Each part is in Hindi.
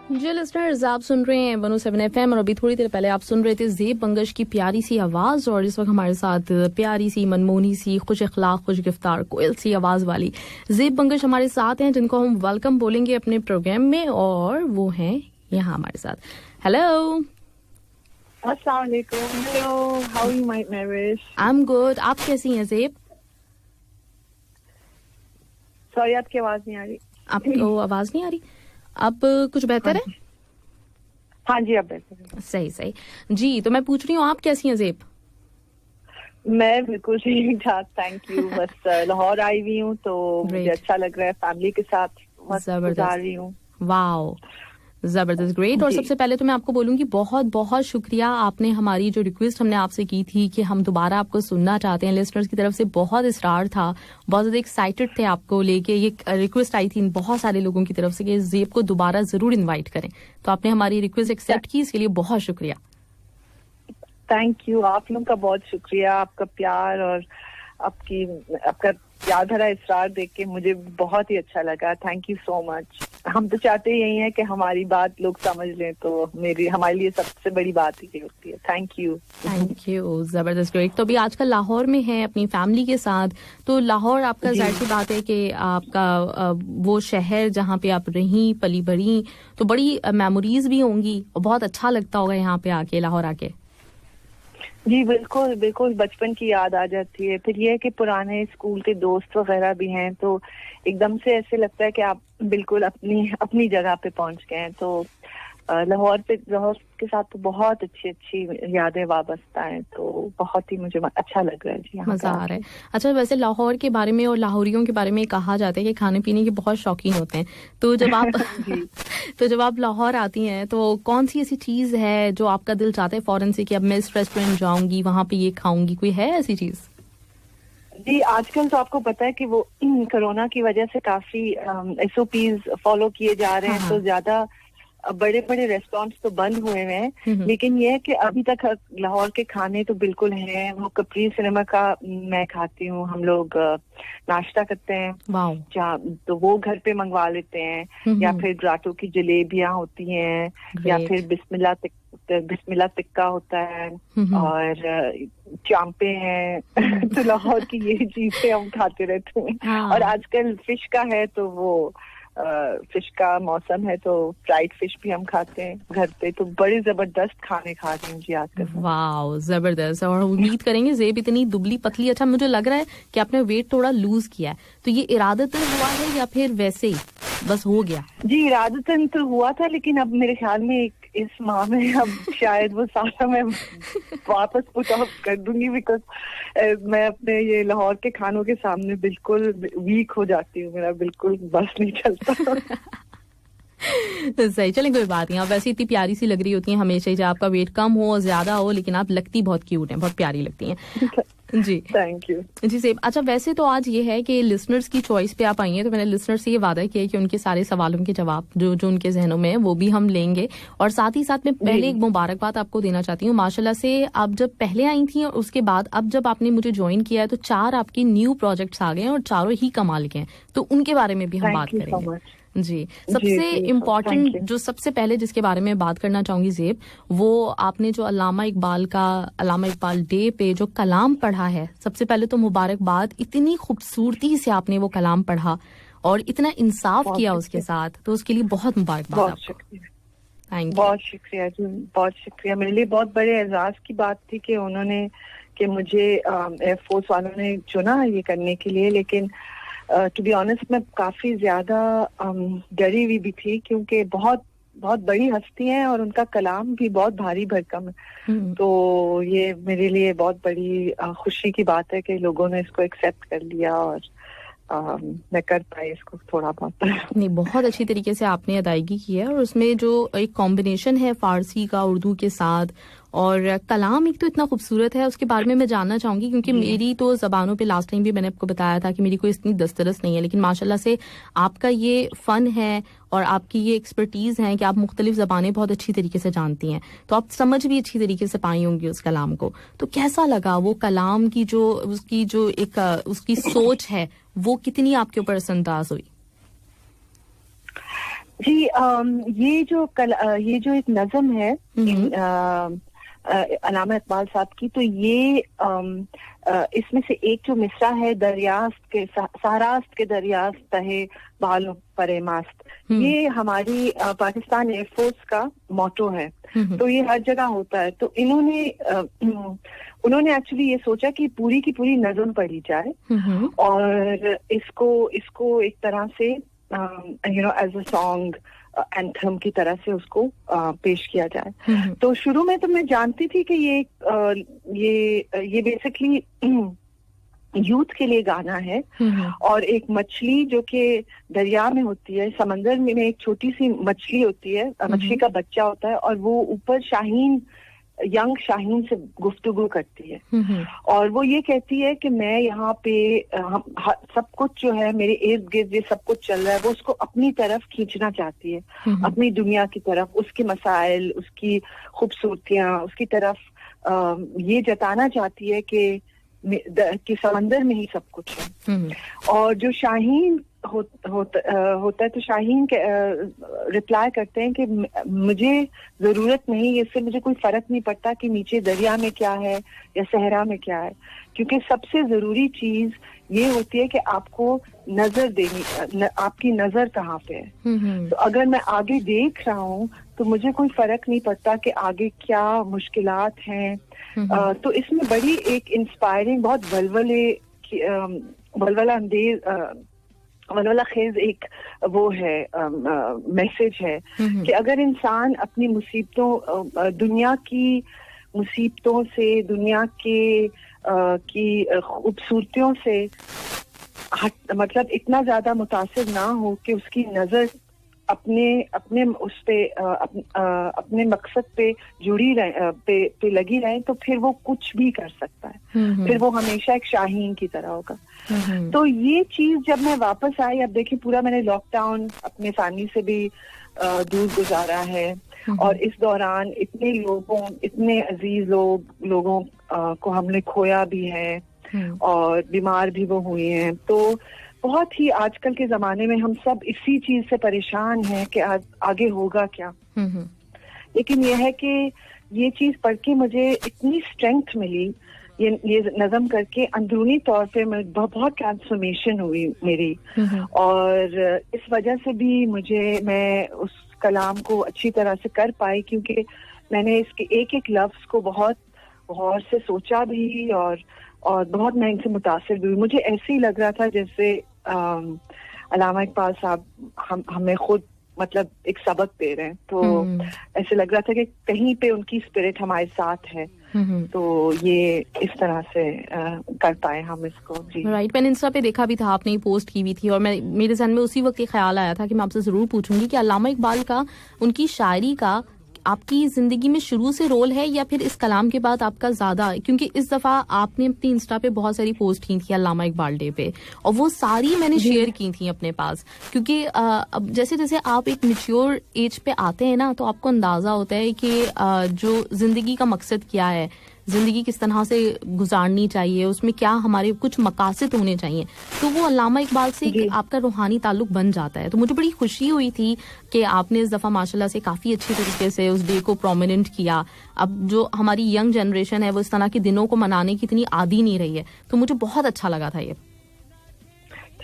जी लिस्टनर्स, आप सुन रहे हैं 107 FM और अभी थोड़ी देर पहले आप सुन रहे थे ज़ेब बंगश की प्यारी सी आवाज़। और इस वक्त हमारे साथ प्यारी सी मनमोहनी सी खुश अखलाक खुश गिफ्तार कोयल सी आवाज़ वाली ज़ेब बंगश हमारे साथ हैं, जिनको हम वेलकम बोलेंगे अपने प्रोग्राम में। और वो हैं यहाँ हमारे साथ। हेलो, अस्सलाम वालेकुम। Hello, how you my nervous? I am good. आप कैसी हैं ज़ेब? सॉरी, आपकी आवाज नहीं आ रही। आपको आवाज़ नहीं आ रही? अब कुछ बेहतर है? हाँ जी, अब बेहतर है। सही सही जी। तो मैं पूछ रही हूँ, आप कैसी हैं ज़ेब? मैं बिल्कुल ठीक ठाक, थैंक यू। बस लाहौर आई हुई हूँ तो मुझे अच्छा लग रहा है, फैमिली के साथ वक्त गुजार रही हूँ। वाओ, जबरदस्त, ग्रेट। और सबसे पहले तो मैं आपको बोलूंगी बहुत बहुत शुक्रिया, आपने हमारी जो रिक्वेस्ट हमने आपसे की थी कि हम दोबारा आपको सुनना चाहते हैं, लिसनर्स की तरफ से बहुत इसरार था, बहुत ज्यादा एक्साइटेड थे आपको लेके। ये रिक्वेस्ट आई थी बहुत सारे लोगों की तरफ से कि ज़ेब को दोबारा जरूर इनवाइट करें, तो आपने हमारी रिक्वेस्ट एक्सेप्ट की, इसके लिए बहुत शुक्रिया। थैंक यू, आप लोगों का बहुत शुक्रिया। आपका प्यार और आपका याद भरा इसरार देख के मुझे बहुत ही अच्छा लगा। Thank you so much. हम तो चाहते यही है कि हमारी बात लोग समझ लें, तो हमारे लिए सबसे बड़ी बात ही होती है। थैंक यू, थैंक यू, जबरदस्त, ग्रेट। तो अभी आजकल लाहौर में है अपनी फैमिली के साथ, तो लाहौर आपका जाहिर सी बात है कि आपका वो शहर जहाँ पे आप रही पली बढ़ी, तो बड़ी मेमोरीज भी होंगी और बहुत अच्छा लगता होगा यहाँ पे आके, लाहौर आके। जी बिल्कुल बिल्कुल, बचपन की याद आ जाती है। फिर ये है कि पुराने स्कूल के दोस्त वगैरह भी हैं, तो एकदम से ऐसे लगता है कि आप बिल्कुल अपनी जगह पे पहुंच गए हैं। तो लाहौर के साथ तो बहुत अच्छी यादें वाबस्ता हैं, तो बहुत ही मुझे अच्छा लग रहा है जी, मजा आ रहा है। अच्छा, वैसे लाहौर के बारे में और लाहौरियों के बारे में कहा जाता है कि खाने पीने के बहुत शौकीन होते हैं, तो जब आप तो जब आप लाहौर आती हैं तो कौन सी ऐसी चीज है जो आपका दिल चाहता है फौरन से कि अब मैं इस रेस्टोरेंट जाऊंगी, वहां पे ये खाऊंगी? कोई है ऐसी चीज? जी, आजकल तो आपको पता है कि वो कोरोना की वजह से काफी SOPs फॉलो किए जा रहे हैं, तो ज्यादा बड़े बड़े रेस्टोरेंट्स तो बंद हुए हैं, लेकिन ये है कि अभी तक लाहौर के खाने तो बिल्कुल हैं। वो कपरी सिनेमा का मैं खाती हूँ, हम लोग नाश्ता करते हैं, तो वो घर पे मंगवा लेते हैं, या फिर ग्राटो की जलेबियां होती हैं, या फिर बिस्मिल्लाह टिक्का होता है, और चांपे हैं। तो लाहौर की ये चीजें हम खाते रहते हैं। और आजकल फिश का है, तो वो फिश का मौसम है, तो फ्राइड फिश भी हम खाते हैं घर पे। तो बड़े जबरदस्त खाने खा रही हूँ जी आजकल। वाह, जबरदस्त। और उम्मीद करेंगे ज़ेब इतनी दुबली पतली, अच्छा मुझे लग रहा है कि आपने वेट थोड़ा लूज किया है, तो ये इरादतन हुआ है या फिर वैसे ही बस हो गया? जी, इरादतन तो हुआ था, लेकिन अब मेरे ख्याल में इस माह में अब शायद वो सारा मैं वापस पुट ऑफ कर दूंगी, बिकॉज मैं अपने ये लाहौर के खानों के सामने बिल्कुल वीक हो जाती हूँ, मेरा बिल्कुल बस नहीं चलता। सही, चलें कोई बात नहीं। आप वैसे इतनी प्यारी सी लग रही होती हैं हमेशा ही, चाहे आपका वेट कम हो ज्यादा हो, लेकिन आप लगती बहुत क्यूट हैं, बहुत प्यारी लगती हैं जी। थैंक यू जी सेब। अच्छा, वैसे तो आज ये है कि लिसनर्स की चॉइस पे आप आई हैं, तो मैंने लिसनर्स से ये वादा किया है कि उनके सारे सवालों के जवाब जो उनके जहनों में है वो भी हम लेंगे। और साथ ही साथ मैं पहले एक मुबारकबाद आपको देना चाहती हूँ, माशाल्लाह से आप जब पहले आई थी और उसके बाद अब जब आपने मुझे ज्वाइन किया है, तो 4 आपके न्यू प्रोजेक्ट्स आ गए हैं और चारों ही कमाल के हैं, तो उनके बारे में भी हम बात करेंगे जी। सबसे इम्पोर्टेंट जो सबसे पहले जिसके बारे में बात करना चाहूंगी ज़ेब, वो आपने जो अल्लामा इकबाल डे पे जो कलाम पढ़ा है, सबसे पहले तो मुबारकबाद। इतनी खूबसूरती से आपने वो कलाम पढ़ा और इतना इंसाफ किया उसके साथ, तो उसके लिए बहुत मुबारकबाद आपको। बहुत शुक्रिया जी, बहुत शुक्रिया। मेरे लिए बहुत बड़े एजाज की बात थी कि उन्होंने कि मुझे एयरफोर्स वालों ने चुना ये करने के लिए, लेकिन टू बी ऑनेस्ट मैं काफी ज्यादा डरी हुई भी थी, क्योंकि बहुत बहुत बड़ी हस्ती हैं और उनका कलाम भी बहुत भारी भरकम है। तो ये मेरे लिए बहुत बड़ी खुशी की बात है कि लोगों ने इसको एक्सेप्ट कर लिया और मैं कर पाई इसको थोड़ा बहुत। नहीं, बहुत अच्छी तरीके से आपने अदायगी की है, और उसमें जो एक कॉम्बिनेशन है फारसी का उर्दू के साथ, और कलाम एक तो इतना खूबसूरत है, उसके बारे में मैं जानना चाहूंगी, क्योंकि मेरी तो जबानों पे लास्ट टाइम भी मैंने आपको बताया था कि मेरी कोई इतनी दस्तरस नहीं है, लेकिन माशाल्लाह से आपका ये फन है और आपकी ये एक्सपर्टीज है कि आप मुख्तलिफ जबानें बहुत अच्छी तरीके से जानती हैं, तो आप समझ भी अच्छी तरीके से पाई होंगी उस कलाम को। तो कैसा लगा वो कलाम की जो उसकी सोच है, वो कितनी आपके ऊपर असरअंदाज हुई? जी, ये जो एक नज़म है अल्लामा इकबाल साहब की, तो ये इसमें से एक जो मिसरा है, सहारास्त के दरियास्त तहे बालों परे मास्त, ये हमारी पाकिस्तान एयरफोर्स का मोटो है। तो ये हर जगह होता है। तो उन्होंने एक्चुअली ये सोचा कि पूरी की पूरी नज़म पढ़ी जाए और इसको एक तरह से एज अ सॉन्ग एंथम की तरह से उसको पेश किया जाए। तो शुरू में तो मैं जानती थी कि ये बेसिकली यूथ के लिए गाना है। और एक मछली जो कि दरिया में होती है, समंदर में एक छोटी सी मछली होती है, मछली का बच्चा होता है, और वो ऊपर यंग शाहीन से गुफ्तगू करती है और वो ये कहती है कि मैं यहाँ पे सब कुछ जो है मेरे इर्द गिर्द ये सब कुछ चल रहा है, वो उसको अपनी तरफ खींचना चाहती है, अपनी दुनिया की तरफ, उसके मसाइल, उसकी खूबसूरतियां, उसकी तरफ ये जताना चाहती है कि समंदर में ही सब कुछ है। और जो शाहीन होता है तो शाहीन रिप्लाई करते हैं कि मुझे जरूरत नहीं, इससे मुझे कोई फर्क नहीं पड़ता कि नीचे दरिया में क्या है या सहरा में क्या है, क्योंकि सबसे जरूरी चीज ये होती है कि आपको नजर देनी, आपकी नजर कहाँ पे है। तो अगर मैं आगे देख रहा हूँ तो मुझे कोई फर्क नहीं पड़ता कि आगे क्या मुश्किलात हैं। तो इसमें बड़ी एक इंस्पायरिंग, बहुत वलवला खेज एक वो है मैसेज है कि अगर इंसान अपनी मुसीबतों, दुनिया की मुसीबतों से, दुनिया की खूबसूरतियों से मतलब इतना ज्यादा मुतासिर ना हो कि उसकी नजर अपने उस पे अपने मकसद पे जुड़ी रहे, पे लगी रहे, तो फिर वो कुछ भी कर सकता है। फिर वो हमेशा एक शाहीन की तरह होगा। तो ये चीज जब मैं वापस आई, अब देखिए पूरा मैंने लॉकडाउन अपने फैमिली से भी दूर गुजारा है और इस दौरान इतने अजीज लोगों को हमने खोया भी है और बीमार भी वो हुए हैं। तो बहुत ही आजकल के जमाने में हम सब इसी चीज से परेशान हैं कि आगे होगा क्या। लेकिन यह है कि ये चीज पढ़ के मुझे इतनी स्ट्रेंथ मिली, ये नज़म करके अंदरूनी तौर पे बहुत ट्रांसफॉर्मेशन हुई मेरी। और इस वजह से भी मैं उस कलाम को अच्छी तरह से कर पाई, क्योंकि मैंने इसके एक एक लफ्ज को बहुत गौर से सोचा भी और बहुत मैं इनसे मुतासिर भी हुई। मुझे ऐसे ही लग रहा था जैसे अल्लामा इकबाल साहब हमें खुद मतलब एक सबक दे रहे हैं। तो ऐसे लग रहा था कि कहीं पे उनकी स्पिरिट हमारे साथ है। तो ये इस तरह से कर पाए हम इसको। जी राइट। मैंने इंस्टा पे देखा भी था, आपने पोस्ट की हुई थी और मेरे ज़हन में उसी वक्त ये ख्याल आया था कि मैं आपसे जरूर पूछूंगी कि अल्लामा इकबाल का, उनकी शायरी का आपकी जिंदगी में शुरू से रोल है या फिर इस कलाम के बाद आपका ज्यादा, क्योंकि इस दफा आपने अपनी इंस्टा पे बहुत सारी पोस्ट की थी अल्लामा इकबाल डे पे और वो सारी मैंने शेयर की थी अपने पास, क्योंकि अब जैसे जैसे आप एक मैच्योर एज पे आते हैं ना, तो आपको अंदाजा होता है कि जो जिंदगी का मकसद क्या है, जिंदगी किस तरह से गुजारनी चाहिए, उसमें क्या हमारे कुछ मकासद होने चाहिए। तो वो अल्लामा इकबाल से आपका रूहानी ताल्लुक बन जाता है। तो मुझे बड़ी खुशी हुई थी कि आपने इस दफा माशाल्लाह से काफी अच्छी तरीके से उस डे को प्रोमिनेंट किया। अब जो हमारी यंग जनरेशन है वो इस तरह के दिनों को मनाने की इतनी आदी नहीं रही है, तो मुझे बहुत अच्छा लगा था ये।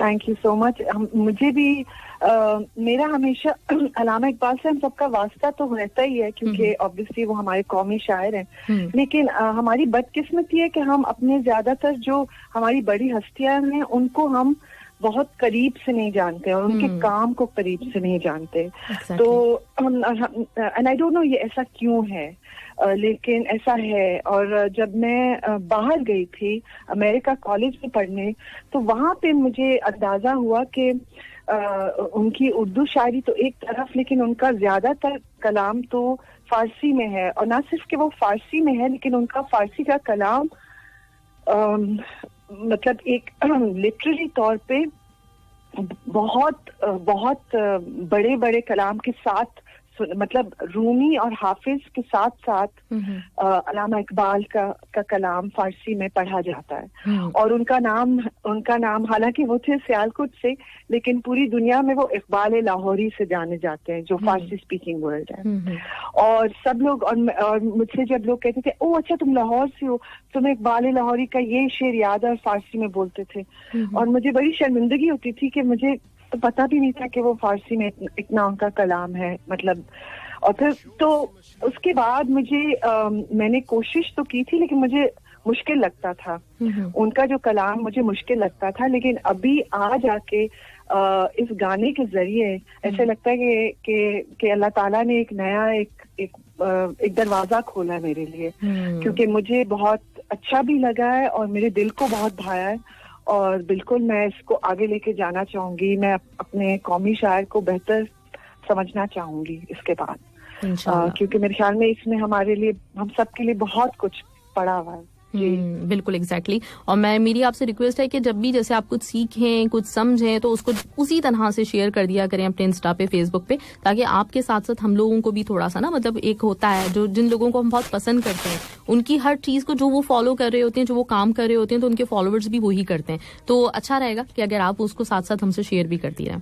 Thank you so much. मुझे भी मेरा हमेशा अल्लामा इकबाल से हम सबका वास्ता तो रहता ही है, क्योंकि ऑब्वियसली वो हमारे कौमी शायर हैं। लेकिन हमारी बदकिस्मती है कि हम अपने ज्यादातर जो हमारी बड़ी हस्तियां हैं उनको हम बहुत करीब से नहीं जानते और उनके काम को करीब से नहीं जानते। तो एंड आई डोंट नो ये ऐसा क्यों है, लेकिन ऐसा है। और जब मैं बाहर गई थी अमेरिका कॉलेज में पढ़ने, तो वहां पे मुझे अंदाजा हुआ कि उनकी उर्दू शायरी तो एक तरफ, लेकिन उनका ज्यादातर कलाम तो फारसी में है। और ना सिर्फ कि वो फारसी में है, लेकिन उनका फारसी का कलाम मतलब एक लिटरेरी तौर पे बहुत बड़े बड़े कलाम के साथ मतलब रूमी और हाफिज के साथ साथ अल्लामा इकबाल का कलाम फारसी में पढ़ा जाता है। और उनका नाम हालांकि वो थे सियालकोट से, लेकिन पूरी दुनिया में वो इकबाल लाहौरी से जाने जाते हैं, जो फारसी स्पीकिंग वर्ल्ड है। और सब लोग और मुझसे जब लोग कहते थे, ओ अच्छा तुम लाहौर से हो, तुम्हें इकबाल लाहौरी का ये शेर याद है, और फारसी में बोलते थे। और मुझे बड़ी शर्मिंदगी होती थी कि मुझे तो पता भी नहीं था कि वो फारसी में इतना उनका कलाम है, मतलब। और फिर तो उसके बाद मैंने कोशिश तो की थी, लेकिन मुझे मुश्किल लगता था। उनका जो कलाम मुझे मुश्किल लगता था, लेकिन अभी आज आके इस गाने के जरिए ऐसे लगता है कि अल्लाह ताला ने एक नया एक दरवाजा खोला है मेरे लिए, क्योंकि मुझे बहुत अच्छा भी लगा है और मेरे दिल को बहुत भाया है। और बिल्कुल मैं इसको आगे लेके जाना चाहूंगी। मैं अपने कौमी शायर को बेहतर समझना चाहूंगी इसके बाद, क्योंकि मेरे ख्याल में इसमें हमारे लिए, हम सबके लिए बहुत कुछ पड़ा हुआ है। बिल्कुल एग्जैक्टली। और मेरी आपसे रिक्वेस्ट है कि जब भी जैसे आप कुछ सीखें, कुछ समझें, तो उसको उसी तरह से शेयर कर दिया करें अपने इंस्टा पे, फेसबुक पे, ताकि आपके साथ साथ हम लोगों को भी थोड़ा सा ना, मतलब एक होता है जो जिन लोगों को हम बहुत पसंद करते हैं, उनकी हर चीज को जो वो फॉलो कर रहे होते हैं, जो वो काम कर रहे होते हैं, तो उनके फॉलोअर्स भी वही करते हैं। तो अच्छा रहेगा कि अगर आप उसको साथ साथ हमसे शेयर भी करती रहें।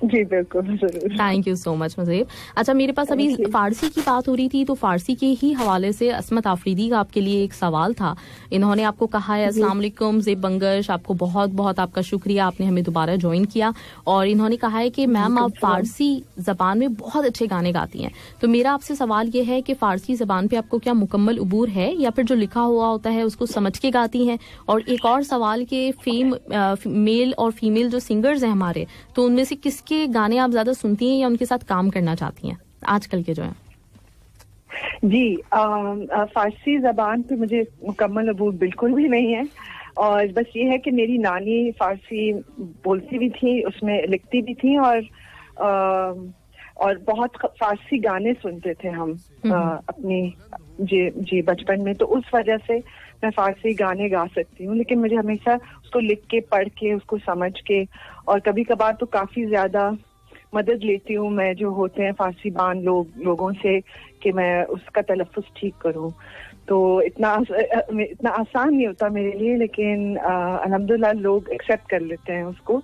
जी बिल्कुल, जरूर। Thank you so much Muzeb. अच्छा, मेरे पास अभी फारसी की बात हो रही थी, तो फारसी के ही हवाले से असमत आफरीदी का आपके लिए एक सवाल था। इन्होंने आपको कहा है, अस्सलाम वालेकुम ज़ेब बंगश, आपको बहुत बहुत आपका शुक्रिया, आपने हमें दोबारा ज्वाइन किया। और इन्होंने कहा है कि मैम आप फारसी जबान में बहुत अच्छे गाने गाती हैं। तो मेरा आपसे सवाल ये है कि फारसी जबान पे आपको क्या मुकम्मल उबूर है, या फिर जो लिखा हुआ होता है उसको समझ के गाती हैं? और एक और सवाल कि मेल और फीमेल जो सिंगर्स हैं हमारे, तो उनमें से किसके गाने आप ज्यादा सुनती हैं या उनके साथ काम करना चाहती हैं आजकल के जो हैं? जी, फारसी जबान पे मुझे मुकम्मल अबूर बिल्कुल भी नहीं है। और बस ये है कि मेरी नानी फारसी बोलती भी थी, उसमें लिखती भी थी, और बहुत फारसी गाने सुनते थे हम अपनी जी बचपन में। तो उस वजह से मैं फारसी गाने गा सकती हूँ, लेकिन मुझे हमेशा उसको लिख के, पढ़ के, उसको समझ के, और कभी कभार तो काफी ज्यादा मदद लेती हूँ मैं जो होते हैं फारसी बान लोगों से, कि मैं उसका तलफ़्फ़ुज़ ठीक करूँ। तो इतना आसान नहीं होता मेरे लिए, लेकिन अल्हम्दुलिल्लाह लोग एक्सेप्ट कर लेते हैं उसको।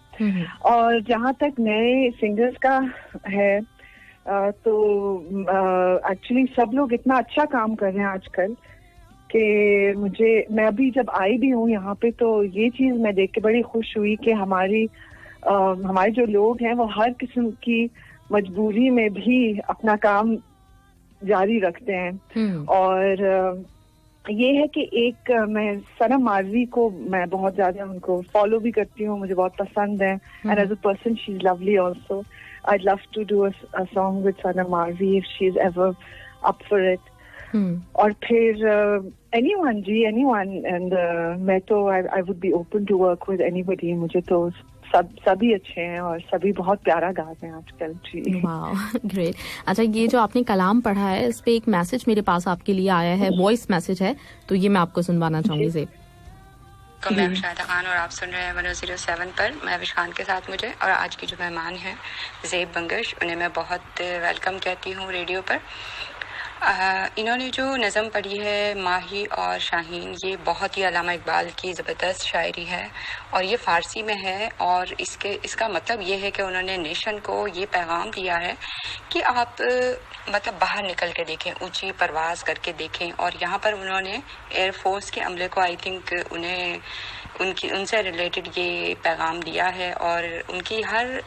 और जहाँ तक नए सिंगर्स का है, तो एक्चुअली सब लोग इतना अच्छा काम कर रहे हैं आजकल कि मैं अभी जब आई भी हूँ यहाँ पे, तो ये चीज मैं देख के बड़ी खुश हुई कि हमारे जो लोग हैं वो हर किस्म की मजबूरी में भी अपना काम जारी रखते हैं। और ये है कि मैं सनम मारवी को मैं बहुत ज्यादा उनको फॉलो भी करती हूँ, मुझे बहुत पसंद है। And as a person she is lovely also. I'd love to do a song with Sanam Marvi if she's ever up for it. और फिर anyone, and मैं तो I would be open to work with anybody. मुझे तो सभी अच्छे हैं और सभी बहुत प्यारा गा रहे हैं आजकल। जी, वाह, ग्रेट। अच्छा, ये जो आपने कलाम पढ़ा है, इस पे एक मैसेज मेरे पास आपके लिए आया है, वॉइस मैसेज है, तो ये मैं आपको सुनवाना चाहूंगी। ज़ेब, मैं विशादा खान और आप सुन रहे हैं 107 पर महविश खान के साथ मुझे, और आज की जो मेहमान हैं ज़ेब बंगश, उन्हें मैं बहुत वेलकम कहती हूँ रेडियो पर। इन्होंने जो नज़म पढ़ी है माही और शाहीन, ये बहुत ही अल्लामा इकबाल की ज़बरदस्त शायरी है और ये फ़ारसी में है। और इसका मतलब ये है कि उन्होंने नेशन को ये पैगाम दिया है कि आप मतलब बाहर निकल के देखें, ऊंची परवाज़ करके देखें। और यहाँ पर उन्होंने एयरफोर्स के अमले को आई थिंक उनसे रिलेटेड ये पैगाम दिया है। और उनकी हर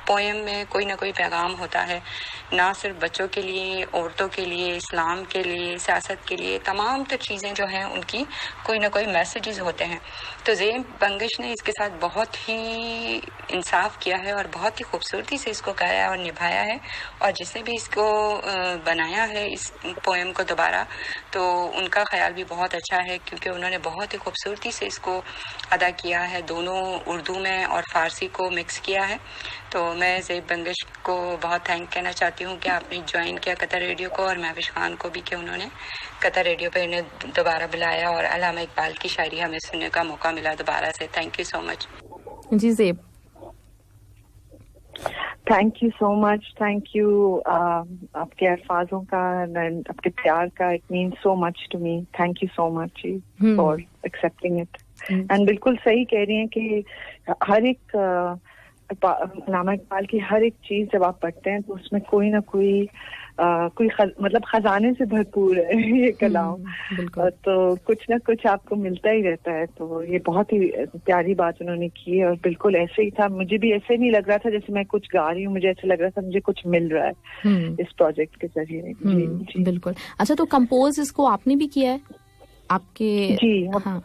पोएम में कोई ना कोई पैगाम होता है, ना सिर्फ बच्चों के लिए, औरतों के लिए, इस्लाम के लिए, सियासत के लिए, तमाम तो चीज़ें जो हैं उनकी कोई ना कोई मैसेजेस होते हैं। तो ज़ेब बंगश ने इसके साथ बहुत ही इंसाफ किया है और बहुत ही खूबसूरती से इसको गाया और निभाया है। और जिसने भी इसको बनाया है इस पोएम को दोबारा, तो उनका ख्याल भी बहुत अच्छा है, क्योंकि उन्होंने बहुत ही खूबसूरती से इसको अदा किया है, दोनों उर्दू में और फ़ारसी को मिक्स किया है। तो मैं ज़ेब बंगश को बहुत थैंक कहना चाहती हूँ कि आपने ज्वाइन किया कतर रेडियो को, और महविश खान को भी कि उन्होंने कतर रेडियो पे इन्हें दोबारा बुलाया और अल्लामा इकबाल की शायरी हमें सुनने का मौका मिला दोबारा से। Thank you so much. जी Zeb. Thank you so much, thank you आपके अल्फाजों का, आपके प्यार का, it means so much to me. Thank you so much for accepting it. And बिल्कुल सही कह रही हैं कि हर एक अल्लामा इकबाल की हर एक चीज जब आप पढ़ते हैं तो उसमें कोई ना कोई मतलब खजाने से भरपूर है ये कलाम. तो कुछ ना कुछ आपको मिलता ही रहता है. तो ये बहुत ही प्यारी बात उन्होंने की है और बिल्कुल ऐसे ही था. मुझे भी ऐसे नहीं लग रहा था जैसे मैं कुछ गा रही हूँ, मुझे ऐसे लग रहा था मुझे कुछ मिल रहा है इस प्रोजेक्ट के जरिए. जी बिल्कुल. अच्छा, तो कंपोज इसको आपने भी किया है आपके? जी हाँ.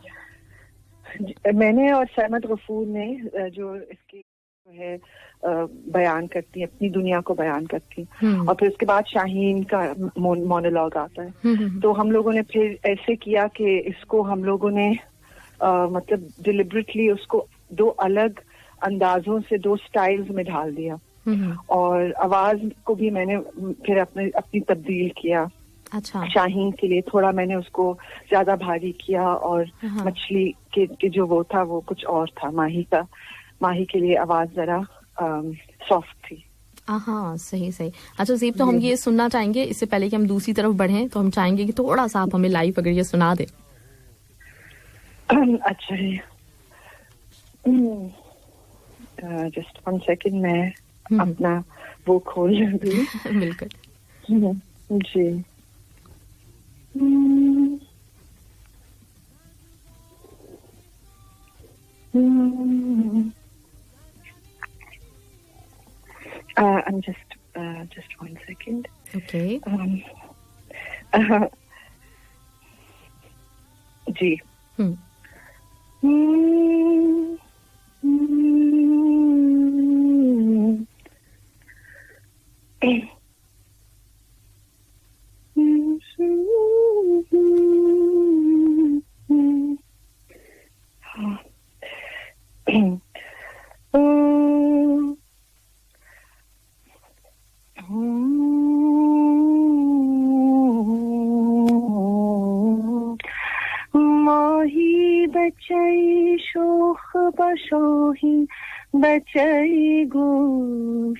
मैंने और सहमत गफूर ने जो इसकी है बयान करती है, अपनी दुनिया को बयान करती है. और फिर उसके बाद शाहीन का मोनोलॉग आता है. तो हम लोगों ने फिर ऐसे किया कि इसको हम लोगों ने मतलब डिलिबरेटली उसको दो अलग अंदाजों से, दो स्टाइल्स में ढाल दिया. और आवाज को भी मैंने फिर अपनी तब्दील किया. अच्छा. शाहीन के लिए थोड़ा मैंने उसको ज्यादा भारी किया और मछली के जो वो था वो कुछ और था. माही के लिए आवाज जरा सॉफ्ट थी. हाँ, सही. अच्छा ज़ेब, तो हम ये सुनना चाहेंगे, इससे पहले कि हम दूसरी तरफ बढ़ें तो हम चाहेंगे कि थोड़ा सा आप हमें लाइव अगर ये सुना दे. अच्छा जी. जस्ट 1 सेकंड, मैं अपना वो खोल लूँ. बिल्कुल. जी. I'm just 1 second. Okay. जी. बशोही बचई गुफ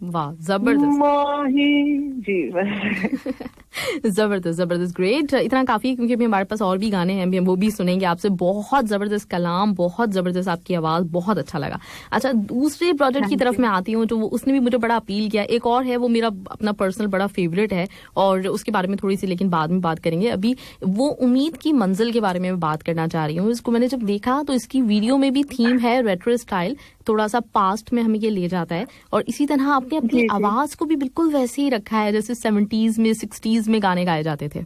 वाह, जबरदस्त. जी जबरदस्त ग्रेट. इतना काफी है क्योंकि अभी हमारे पास और भी गाने हैं, हम वो भी सुनेंगे आपसे. बहुत जबरदस्त कलाम, बहुत जबरदस्त आपकी आवाज, बहुत अच्छा लगा. अच्छा, दूसरे प्रोजेक्ट की तरफ मैं आती हूँ जो उसने भी मुझे बड़ा अपील किया. एक और है, वो मेरा अपना पर्सनल बड़ा फेवरेट है और उसके बारे में थोड़ी सी लेकिन बाद में बात करेंगे. अभी वो उम्मीद की मंजिल के बारे में मैं बात करना चाह रही हूँ. इसको मैंने जब देखा तो इसकी वीडियो में भी थीम है रेट्रो स्टाइल, थोड़ा सा पास्ट में हमें ये ले जाता है. और इसी तरह आपने अपनी आवाज को भी बिल्कुल वैसे ही रखा है जैसे 70s में 60s में गाने गाए जाते थे.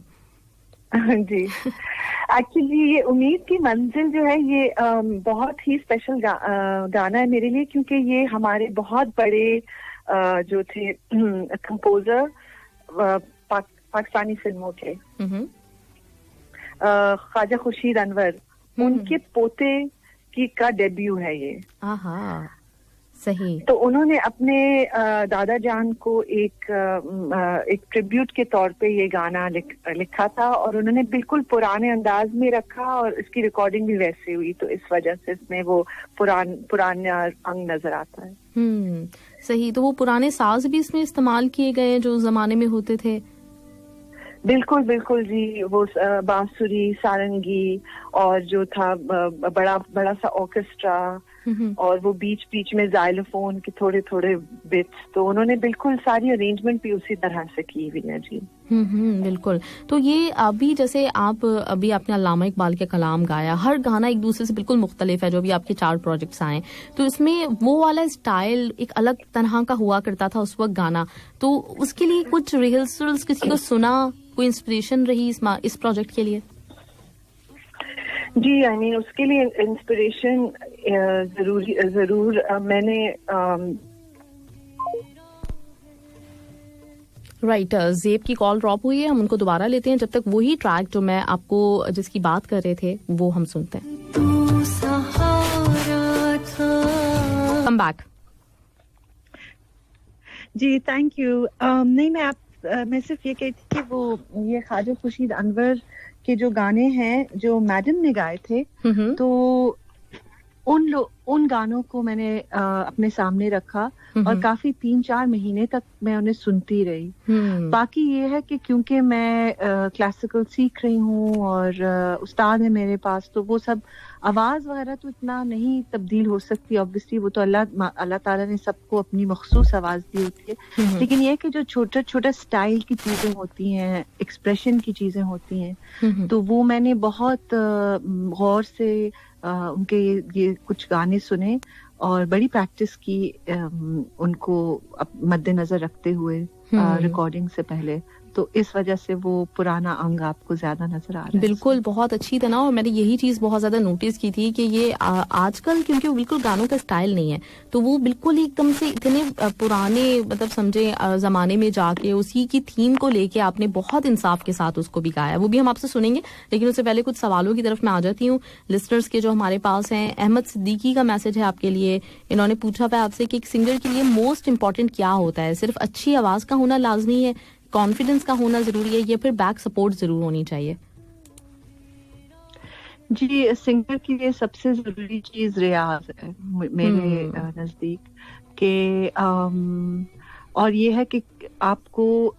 जी, एक्चुअली ये उम्मीद की मंजिल जो है ये बहुत ही स्पेशल गाना है मेरे लिए, क्योंकि ये हमारे बहुत बड़े जो थे कंपोजर पाकिस्तानी फिल्मों के, ख्वाजा खुर्शीद अनवर, उनके पोते का डेब्यू है ये. सही. तो उन्होंने अपने दादा जान को एक ट्रिब्यूट के तौर पे ये गाना लिखा था और उन्होंने बिल्कुल पुराने अंदाज में रखा और इसकी रिकॉर्डिंग भी वैसे हुई. तो इस वजह से इसमें वो पुराना अंग नजर आता है. सही. तो वो पुराने साज भी इसमें इस्तेमाल किए गए जो जमाने में होते थे. बिल्कुल बिल्कुल जी. वो बांसुरी, सारंगी और जो था बड़ा सा ऑर्केस्ट्रा और वो बीच बीच में जाइलोफोन के थोड़े थोड़े बिट्स, तो उन्होंने बिल्कुल सारी अरेंजमेंट भी उसी तरह से की हुई है जी। बिल्कुल। तो ये अभी जैसे अभी आपने अल्लामा इकबाल के कलाम गाया, हर गाना एक दूसरे से बिल्कुल मुख्तलिफ है जो भी आपके 4 प्रोजेक्ट्स आए, तो इसमें वो वाला स्टाइल एक अलग तरह का हुआ करता था उस वक्त गाना, तो उसके लिए कुछ रिहर्सल्स किसी को सुना, कोई इंस्पिरेशन रही इस प्रोजेक्ट के लिए? जी, आई मीन उसके लिए इंस्पिरेशन जरूर मैंने राइट, ज़ेब की कॉल ड्रॉप हुई है, हम उनको दोबारा लेते हैं, जब तक वही ट्रैक जो मैं आपको जिसकी बात कर रहे थे वो हम सुनते हैं। कम बैक जी, थैंक यू। नहीं, मैं सिर्फ ये कहती कि वो ये ख्वाजा खुर्शीद अनवर के जो गाने हैं जो मैडम ने गाए थे, तो उन गानों को मैंने अपने सामने रखा और काफी 3-4 महीने तक मैं उन्हें सुनती रही। बाकी ये है कि क्योंकि मैं क्लासिकल सीख रही हूँ और उस्ताद है मेरे पास, तो वो सब आवाज वगैरह तो इतना नहीं तब्दील हो सकती, ऑब्वियसली वो तो अल्लाह ताला ने सबको अपनी मखसूस आवाज दी होती है, लेकिन ये कि जो छोटा छोटा स्टाइल की चीजें होती हैं, एक्सप्रेशन की चीजें होती हैं, तो वो मैंने बहुत गौर से उनके ये कुछ गाने सुने और बड़ी प्रैक्टिस की उनको मद्देनजर रखते हुए रिकॉर्डिंग से पहले, तो इस वजह से वो पुराना अंग आपको ज्यादा नजर आ रहा है। बिल्कुल, बहुत अच्छी तरह, और मैंने यही चीज बहुत ज्यादा नोटिस की थी कि ये आजकल क्योंकि वो बिल्कुल गानों का स्टाइल नहीं है, तो वो बिल्कुल एकदम से इतने पुराने मतलब समझे जमाने में जाके उसी की थीम को लेके आपने बहुत इंसाफ के साथ उसको भी गाया, वो भी हम आपसे सुनेंगे, लेकिन उससे पहले कुछ सवालों की तरफ मैं आ जाती हूँ लिसनर्स के जो हमारे पास हैं। अहमद सिद्दीकी का मैसेज है आपके लिए, इन्होंने पूछा था आपसे कि एक सिंगर के लिए मोस्ट इम्पोर्टेंट क्या होता है, सिर्फ अच्छी आवाज का होना लाजमी है, कॉन्फिडेंस का होना जरूरी है, या फिर बैक सपोर्ट जरूर होनी चाहिए? जी, सिंगर के लिए सबसे जरूरी चीज रियाज है मेरे नजदीक के, और ये है कि आपको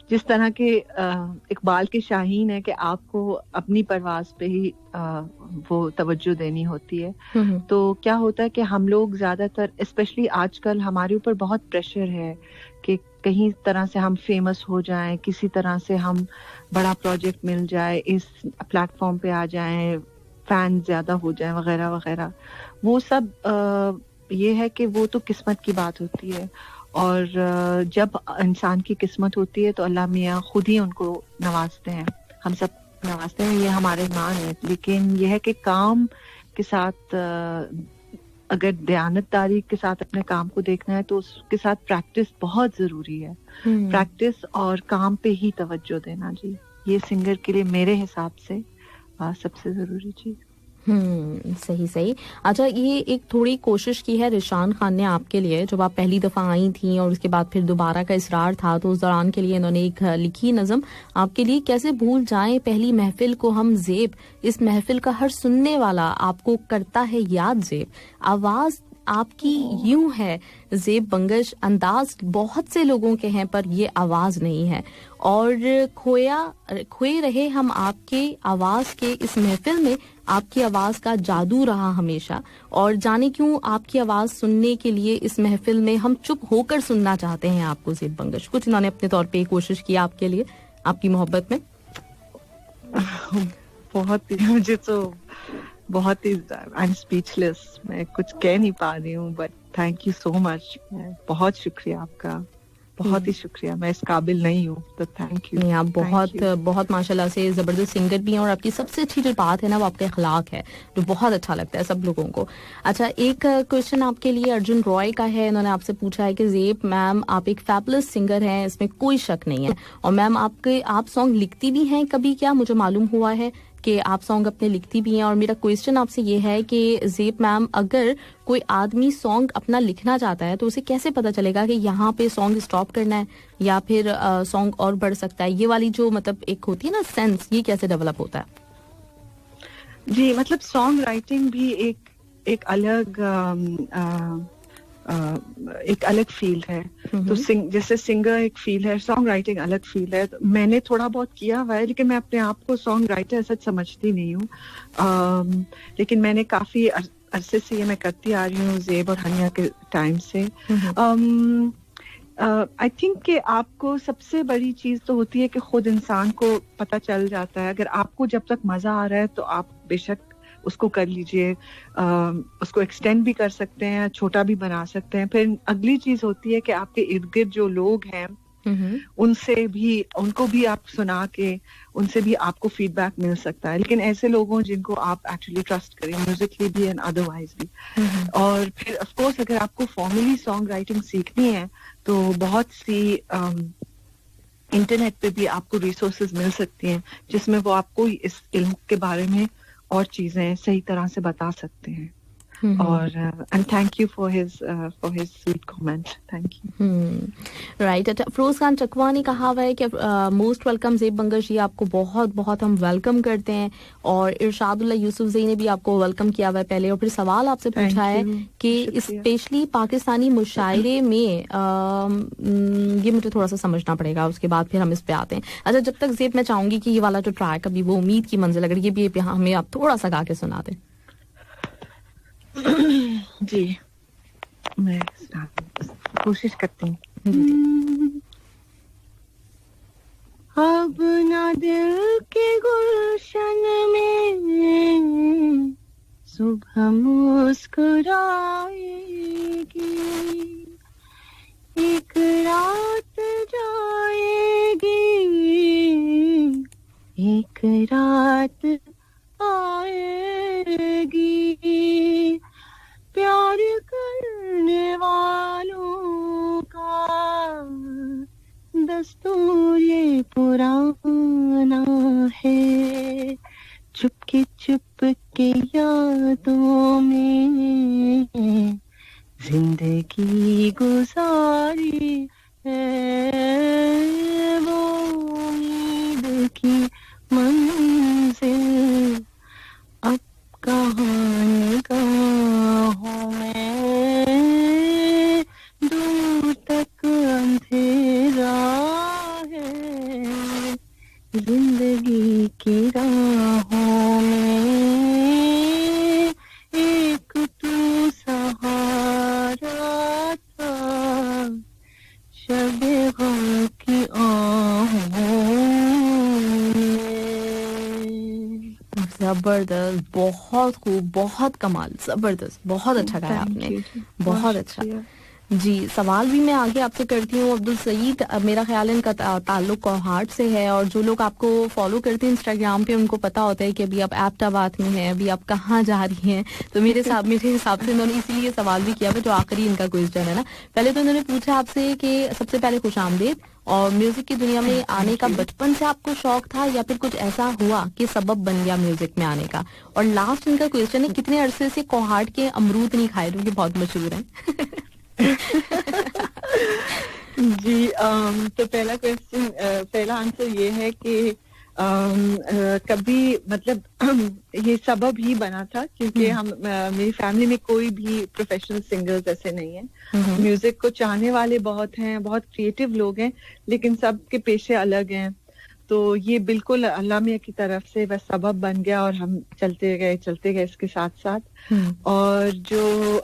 जिस तरह के इकबाल के शाहीन है कि आपको अपनी परवाज पे ही वो तवज्जो देनी होती है। तो क्या होता है कि हम लोग ज्यादातर, स्पेशली आजकल, हमारे ऊपर बहुत प्रेशर है कि कहीं तरह से हम फेमस हो जाएं, किसी तरह से हम बड़ा प्रोजेक्ट मिल जाए, इस प्लेटफॉर्म पे आ जाएं, फैन ज्यादा हो जाएं वगैरह वगैरह। वो सब ये है कि वो तो किस्मत की बात होती है, और जब इंसान की किस्मत होती है तो अल्लाह मियाँ खुद ही उनको नवाजते हैं, हम सब नवाजते हैं, ये हमारे ईमान है। लेकिन यह है कि काम के साथ अगर दयानतदारी के साथ अपने काम को देखना है तो उसके साथ प्रैक्टिस बहुत जरूरी है। प्रैक्टिस और काम पे ही तवज्जो देना, जी, ये सिंगर के लिए मेरे हिसाब से सबसे जरूरी चीज। सही। अच्छा, ये एक थोड़ी कोशिश की है रिशान खान ने आपके लिए, जब आप पहली दफा आई थी और उसके बाद फिर दोबारा का इसरार था, तो उस दौरान के लिए इन्होंने एक लिखी नज़म आपके लिए, कैसे भूल जाएं पहली महफिल को हम ज़ेब, इस महफिल का हर सुनने वाला आपको करता है याद ज़ेब, आवाज आपकी यूं है ज़ेब बंगश, अंदाज बहुत से लोगों के हैं पर ये आवाज नहीं है, और खोए रहे हम आपके आवाज के इस महफिल में, आपकी आवाज का जादू रहा हमेशा, और जाने क्यों आपकी आवाज सुनने के लिए इस महफिल में हम चुप होकर सुनना चाहते हैं आपको ज़ेब बंगश। कुछ इन्होंने अपने तौर पे कोशिश की आपके लिए, आपकी मोहब्बत में। बहुत ही, मुझे तो बहुत ही, आई एम स्पीचलेस, मैं कुछ कह नहीं पा रही हूँ, but thank you so much, बहुत शुक्रिया आपका, बहुत ही शुक्रिया, मैं इस काबिल नहीं हूँ, तो थैंक यू। नहीं, आप बहुत माशाल्लाह से जबरदस्त सिंगर भी हैं, और आपकी सबसे अच्छी जो बात है ना वो आपका अखलाक है, जो बहुत अच्छा लगता है सब लोगों को। अच्छा, एक क्वेश्चन आपके लिए अर्जुन रॉय का है, इन्होंने आपसे पूछा है कि ज़ेब मैम आप एक फैबुलस सिंगर हैं, इसमें कोई शक नहीं है, और मैम आप सॉन्ग लिखती भी हैं कभी, क्या मुझे मालूम हुआ है कि आप सॉन्ग अपने लिखती भी हैं, और मेरा क्वेश्चन आपसे ये है कि ज़ेब मैम अगर कोई आदमी सॉन्ग अपना लिखना चाहता है तो उसे कैसे पता चलेगा कि यहाँ पे सॉन्ग स्टॉप करना है या फिर सॉन्ग और बढ़ सकता है, ये वाली जो मतलब एक होती है ना सेंस, ये कैसे डेवलप होता है? जी, मतलब सॉन्ग राइटिंग भी एक अलग फील्ड है, तो जैसे सिंगर एक फील्ड है, सॉन्ग राइटिंग अलग फील्ड है। तो मैंने थोड़ा बहुत किया हुआ है, लेकिन मैं अपने आप को सॉन्ग राइटर ऐसा समझती नहीं हूँ, लेकिन मैंने काफी अरसे से ये मैं करती आ रही हूँ ज़ेब और हनिया के टाइम से। आई थिंक कि आपको सबसे बड़ी चीज़ तो होती है कि खुद इंसान को पता चल जाता है, अगर आपको जब तक मज़ा आ रहा है तो आप बेशक उसको कर लीजिए, उसको एक्सटेंड भी कर सकते हैं, छोटा भी बना सकते हैं। फिर अगली चीज़ होती है कि आपके इर्द गिर्द जो लोग हैं उनको भी आप सुना के उनसे भी आपको फीडबैक मिल सकता है, लेकिन ऐसे लोगों जिनको आप एक्चुअली ट्रस्ट करें म्यूजिकली भी एंड अदरवाइज भी। और फिर ऑफ कोर्स अगर आपको फॉर्मली सॉन्ग राइटिंग सीखनी है तो बहुत सी इंटरनेट पे भी आपको रिसोर्सेज मिल सकती हैं जिसमें वो आपको इस इल्म के बारे में और चीजें सही तरह से बता सकते हैं। और and thank you for his sweet comment, thank you. Right. अच्छा, फरोज खान चकवा ने कहा हुआ है कि मोस्ट वेलकम ज़ेब बंगश जी, आपको बहुत बहुत हम वेलकम करते हैं। और इरशादुल्लाह यूसुफ ज़ई ने भी आपको वेलकम किया हुआ है पहले, और फिर सवाल आपसे पूछा है कि स्पेशली पाकिस्तानी मुशायरे में ये मुझे थोड़ा सा समझना पड़ेगा, उसके बाद फिर हम इस पे आते हैं। अच्छा, जब तक ज़ेब मैं चाहूंगी कि ये वाला जो ट्रैक अभी वो उम्मीद की मंजिल, अगर ये भी हमें आप थोड़ा सा गा के सुना दें। जी मैं कोशिश करती हूँ। अब ना दिल के गुलशन में सुबह मुस्कुराएगी, एक रात जाएगी, एक रात आएगी, प्यार करने वालों का दस्तूर ये पुराना है, चुपके चुपके यादों में जिंदगी गुजारी है, वो उम्मीद की मंजिल अब कहाँ निगाहों में, दूर तक अंधेरा है, जिंदगी की राहों में एक तू सहारा था, शब गम की आहों। जबरदस्त, बहुत खूब, बहुत कमाल, जबरदस्त, बहुत अच्छा गाया आपने, बहुत अच्छा। जी, सवाल भी मैं आगे आपसे करती हूँ। अब्दुल सईद, मेरा ख्याल है इनका ताल्लुक कोहाट से है, और जो लोग आपको फॉलो करते हैं इंस्टाग्राम पे उनको पता होता है कि अभी आप एबटाबाद में हैं, अभी आप कहाँ जा रही हैं। तो मेरे हिसाब से इन्होंने इसीलिए सवाल भी किया है, जो आखिरी इनका क्वेश्चन है ना। पहले तो इन्होंने पूछा आपसे कि सबसे पहले खुशामदीद, और म्यूजिक की दुनिया में आने का बचपन से आपको शौक था या फिर कुछ ऐसा हुआ कि सबब बन गया म्यूजिक में आने का। और लास्ट इनका क्वेश्चन है, कितने अरसे से कोहाट के अमरूद नहीं खाए जो कि बहुत मशहूर हैं। जी, तो पहला क्वेश्चन, पहला आंसर ये है कि कभी मतलब ये सबब ही बना था क्योंकि हम मेरी फैमिली में कोई भी प्रोफेशनल सिंगर्स ऐसे नहीं है। म्यूजिक को चाहने वाले बहुत हैं, बहुत क्रिएटिव लोग हैं, लेकिन सबके पेशे अलग हैं। तो ये बिल्कुल अल्लाह मियां की तरफ से बस सबब बन गया और हम चलते गए इसके साथ साथ। और जो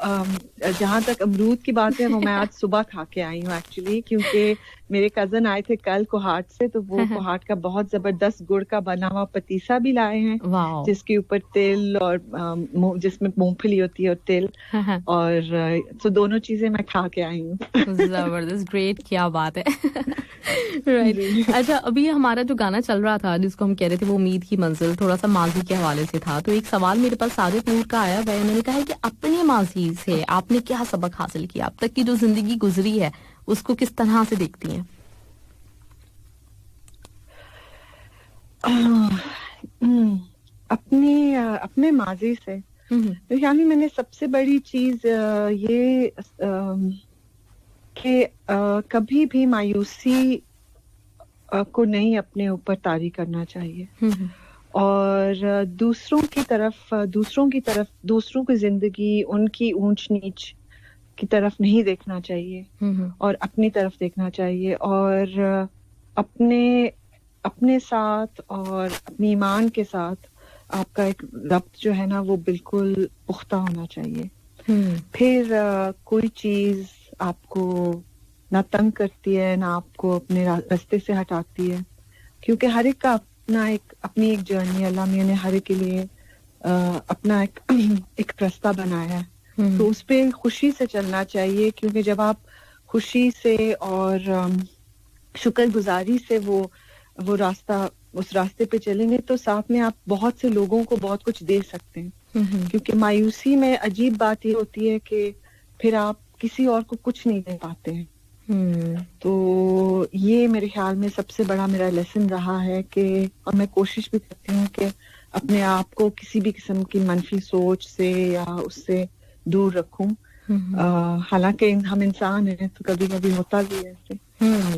जहाँ तक अमरूद की बात है वो मैं आज सुबह खा के आई हूँ एक्चुअली, क्योंकि मेरे कजन आए थे कल कोहाट से, तो वो कोहाट का बहुत जबरदस्त गुड़ का बना हुआ पतीसा भी लाए हैं, जिसके ऊपर तिल और जिसमें मूंगफली होती है और तिल, और तो दोनों चीजें मैं खा के आई हूँ। जबरदस्त, ग्रेट, क्या बात है। राइट। अच्छा, अभी हमारा जो गाना चल रहा था जिसको हम कह रहे थे वो उम्मीद की मंजिल, थोड़ा सा माजी के हवाले से था, तो एक सवाल मेरे पास सादिक नूर का आया है। उन्होंने कहा है कि अपने माजी से आपने क्या सबक हासिल किया, अब तक की जो जिंदगी गुजरी है उसको किस तरह से देखती हैं? अपने माजी से तो यानी मैंने सबसे बड़ी चीज ये कि कभी भी मायूसी को नहीं अपने ऊपर तारी करना चाहिए, और दूसरों की जिंदगी, उनकी ऊंच नीच की तरफ नहीं देखना चाहिए और अपनी तरफ देखना चाहिए, और अपने साथ और अपनी ईमान के साथ आपका एक रब्त जो है ना वो बिल्कुल पुख्ता होना चाहिए। फिर कोई चीज आपको ना तंग करती है ना आपको अपने रास्ते से हटाती है, क्योंकि हर एक का अपनी एक जर्नी, अल्लाह मियां ने हर एक के लिए अपना एक रास्ता बनाया है, तो उस पे खुशी से चलना चाहिए, क्योंकि जब आप खुशी से और शुक्रगुजारी से वो रास्ता उस रास्ते पे चलेंगे तो साथ में आप बहुत से लोगों को बहुत कुछ दे सकते हैं। क्योंकि मायूसी में अजीब बात ये होती है कि फिर आप किसी और को कुछ नहीं दे पाते हैं। तो ये मेरे ख्याल में सबसे बड़ा मेरा लेसन रहा है कि, और मैं कोशिश भी करती हूँ कि अपने आप को किसी भी किस्म की मनफी सोच से या उससे दूर रखूं। हालांकि हम इंसान हैं तो कभी कभी होता भी है ऐसे,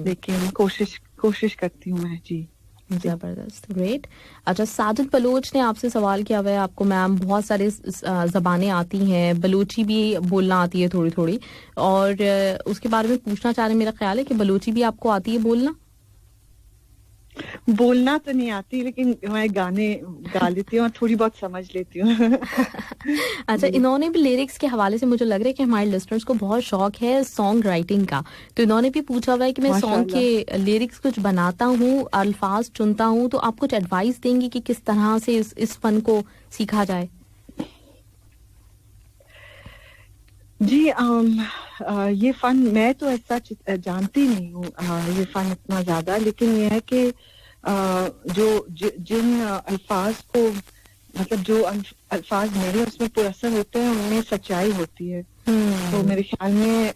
लेकिन कोशिश करती हूँ मैं। जी जबरदस्त, ग्रेट। अच्छा, साजिद बलोच ने आपसे सवाल किया हुआ है, आपको मैम बहुत सारे ज़बानें आती हैं, बलोची भी बोलना आती है थोड़ी थोड़ी, और उसके बारे में पूछना चाह रहे हैं। मेरा ख्याल है कि बलोची भी आपको आती है बोलना तो नहीं आती, लेकिन मैं गाने गा लेती हूँ और थोड़ी बहुत समझ लेती हूँ। अच्छा, इन्होंने भी लिरिक्स के हवाले से मुझे लग रहा है कि हमारे लिसनर्स को बहुत शौक है सॉन्ग राइटिंग का, तो इन्होंने भी पूछा हुआ है कि मैं सॉन्ग के लिरिक्स कुछ बनाता हूँ, अल्फाज चुनता हूँ, तो आप कुछ एडवाइस देंगी कि किस तरह से इस फन को सीखा जाए? जी ये फन मैं तो ऐसा जानती नहीं हूँ, ये फन इतना ज्यादा, लेकिन ये है कि जिन अल्फाज को, मतलब जो अल्फाज मेरे उसमें पुरअसर होते हैं उनमें सच्चाई होती है। तो मेरे ख्याल में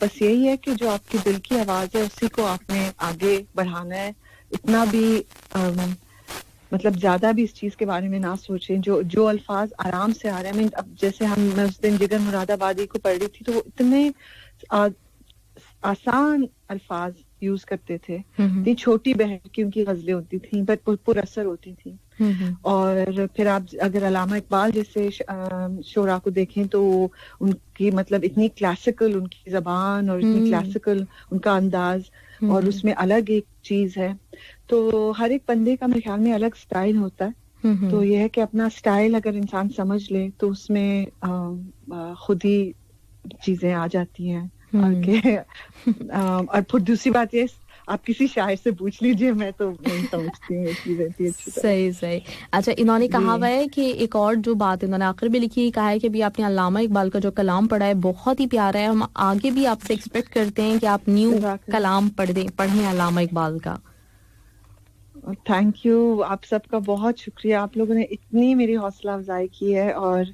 बस यही है कि जो आपकी दिल की आवाज है उसी को आपने आगे बढ़ाना है, इतना भी मतलब ज्यादा भी इस चीज के बारे में ना सोचें। जो अल्फाज आराम से आ रहे हैं, अब जैसे मैं उस दिन जिगर मुरादाबादी को पढ़ रही थी तो वो इतने आसान अल्फाज यूज करते थे, इतनी छोटी बहन की उनकी गजलें होती थी बट पुरअसर होती थी। और फिर आप अगर अल्लामा इकबाल जैसे शोरा को देखें तो उनकी मतलब इतनी क्लासिकल उनकी जबान और इतनी क्लासिकल उनका अंदाज, और उसमें अलग एक चीज है। तो हर एक बंदे का मेरे ख्याल में अलग स्टाइल होता है, तो यह है कि अपना स्टाइल अगर इंसान समझ ले तो उसमें खुद ही चीजें आ जाती हैं। और फिर दूसरी बात ये, आप किसी शायर से पूछ लीजिए, मैं तो नहीं समझती हूँ अच्छी सही। अच्छा, इन्होंने कहा हुआ है कि एक और जो बात इन्होंने आखिर में लिखी, कहा है कि भी आपने अल्लामा इकबाल का जो कलाम पढ़ा है बहुत ही प्यारा है, हम आगे भी आपसे एक्सपेक्ट करते हैं कि आप न्यू कलाम पढ़ें अल्लामा इकबाल का। थैंक यू, आप सबका बहुत शुक्रिया, आप लोगों ने इतनी मेरी हौसला अफजाई की है, और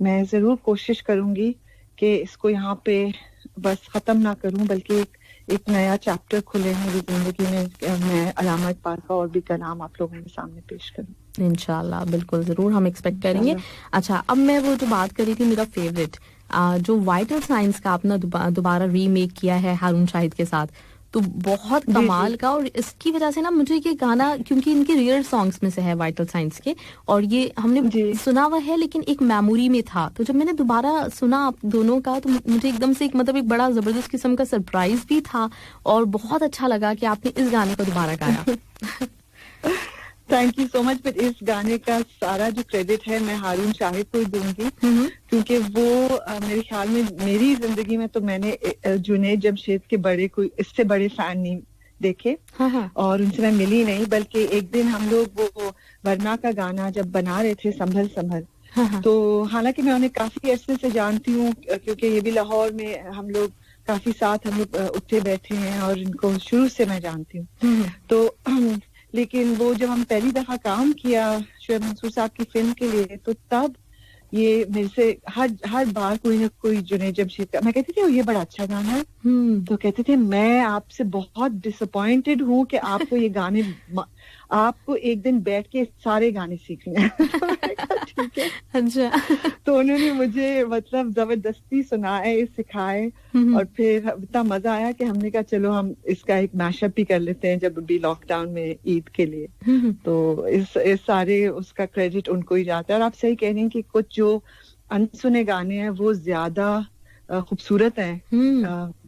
मैं जरूर कोशिश करूंगी कि इसको यहाँ पे बस खत्म ना करूं, बल्कि एक नया चैप्टर खुले मेरी जिंदगी में, मैं अल्लामा इकबाल का और भी कलाम आप लोगों के सामने पेश करूं। इंशाल्लाह, बिल्कुल जरूर, हम एक्सपेक्ट करेंगे। अच्छा, अब मैं वो जो बात कर रही थी, मेरा फेवरेट जो वाइटल साइंस का आपने दोबारा रीमेक किया है हारून शाहिद के साथ, तो बहुत कमाल का, और इसकी वजह से ना मुझे ये गाना, क्योंकि इनके रेयर सॉन्ग्स में से है वाइटल साइंस के, और ये हमने सुना हुआ है लेकिन एक मेमोरी में था, तो जब मैंने दोबारा सुना आप दोनों का तो मुझे एकदम से एक बड़ा जबरदस्त किस्म का सरप्राइज भी था, और बहुत अच्छा लगा कि आपने इस गाने को दोबारा गाया। Thank you so much. फिर इस गाने का सारा जो क्रेडिट है मैं हारून शाहिद को ही दूंगी, क्योंकि वो मेरे ख्याल में मेरी जिंदगी में तो मैंने जुनैद जमशेद के बड़े कोई इससे बड़े फैन नहीं देखे, और उनसे मैं मिली नहीं, बल्कि एक दिन हम लोग वो वरना का गाना जब बना रहे थे, संभल संभल, तो हालांकि मैं उन्हें काफी अरसे से जानती हूँ, क्योंकि ये भी लाहौर में हम लोग काफी साथ हम लोग उठे बैठे हैं, और इनको शुरू से मैं जानती हूँ। तो लेकिन वो जब हम पहली दफा काम किया शोएब मंसूर साहब की फिल्म के लिए, तो तब ये मेरे से हर बार कोई ना कोई जुनैद जमशेद का, मैं कहती थी ये बड़ा अच्छा गाना है, तो कहते थे मैं आपसे बहुत डिसअपॉइंटेड हूँ कि आपको ये गाने, आपको एक दिन बैठ के सारे गाने सीखने हैं। ठीक है, अच्छा। तो उन्होंने मुझे मतलब जबरदस्ती सुनाए, सिखाए, और फिर इतना मजा आया कि हमने कहा चलो हम इसका एक मैशअप भी कर लेते हैं जब भी लॉकडाउन में ईद के लिए। तो इस सारे उसका क्रेडिट उनको ही जाता है। और आप सही कह रही हैं कि कुछ जो अनसुने गाने हैं वो ज्यादा खूबसूरत हैं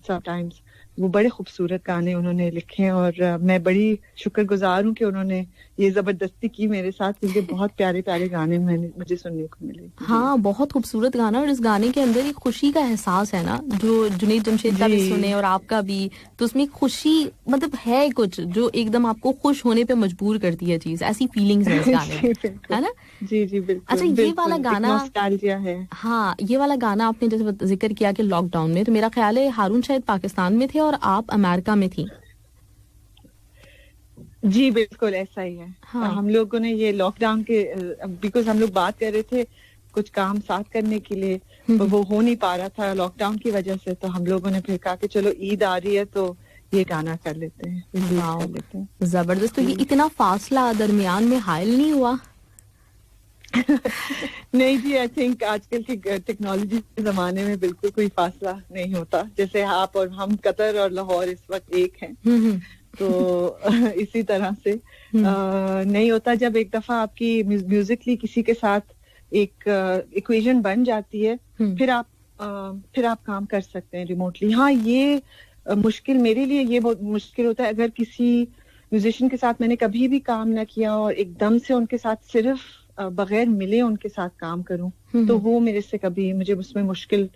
समटाइम्स, वो बड़े खूबसूरत गाने उन्होंने लिखे हैं और मैं बड़ी शुक्रगुजार हूँ कि उन्होंने ये जबरदस्ती की मेरे साथ, क्योंकि बहुत प्यारे प्यारे गाने मुझे सुनने को मिले। हाँ, बहुत खूबसूरत गाना, और इस गाने के अंदर एक खुशी का एहसास है ना, जो जुनैद जमशेद का भी सुने और आपका भी, तो उसमें खुशी मतलब है कुछ जो एकदम आपको खुश होने पे मजबूर करती है चीज, ऐसी फीलिंग्स है इस गाने में, है ना? जी जी बिल्कुल। अच्छा, ये वाला गाना, नॉस्टैल्जिया है। हाँ, ये वाला गाना आपने जैसे जिक्र किया कि लॉकडाउन में, तो मेरा ख्याल है हारून शायद पाकिस्तान में थे और आप अमेरिका में थी। जी बिल्कुल ऐसा ही है। हाँ। हम लोगों ने ये लॉकडाउन के बिकॉज हम लोग बात कर रहे थे कुछ काम साथ करने के लिए, तो वो हो नहीं पा रहा था लॉकडाउन की वजह से, तो हम लोगों ने फिर कहा कि चलो ईद आ रही है तो ये गाना कर लेते हैं, कर लेते हैं। जबरदस्त। तो ये इतना फासला दरमियान में हायल नहीं हुआ? नहीं जी, आई थिंक आजकल की टेक्नोलॉजी के जमाने में बिल्कुल कोई फासला नहीं होता। जैसे आप और हम, कतर और लाहौर इस वक्त एक हैं, तो इसी तरह से नहीं होता। जब एक दफा आपकी म्यूजिकली किसी के साथ एक इक्वेशन बन जाती है, फिर आप काम कर सकते हैं रिमोटली। हाँ, ये मुश्किल मेरे लिए ये बहुत मुश्किल होता है अगर किसी म्यूजिशियन के साथ मैंने कभी भी काम ना किया और एकदम से उनके साथ सिर्फ बगैर मिले उनके साथ काम करूं, तो वो मेरे से कभी, मुझे उसमें मुश्किल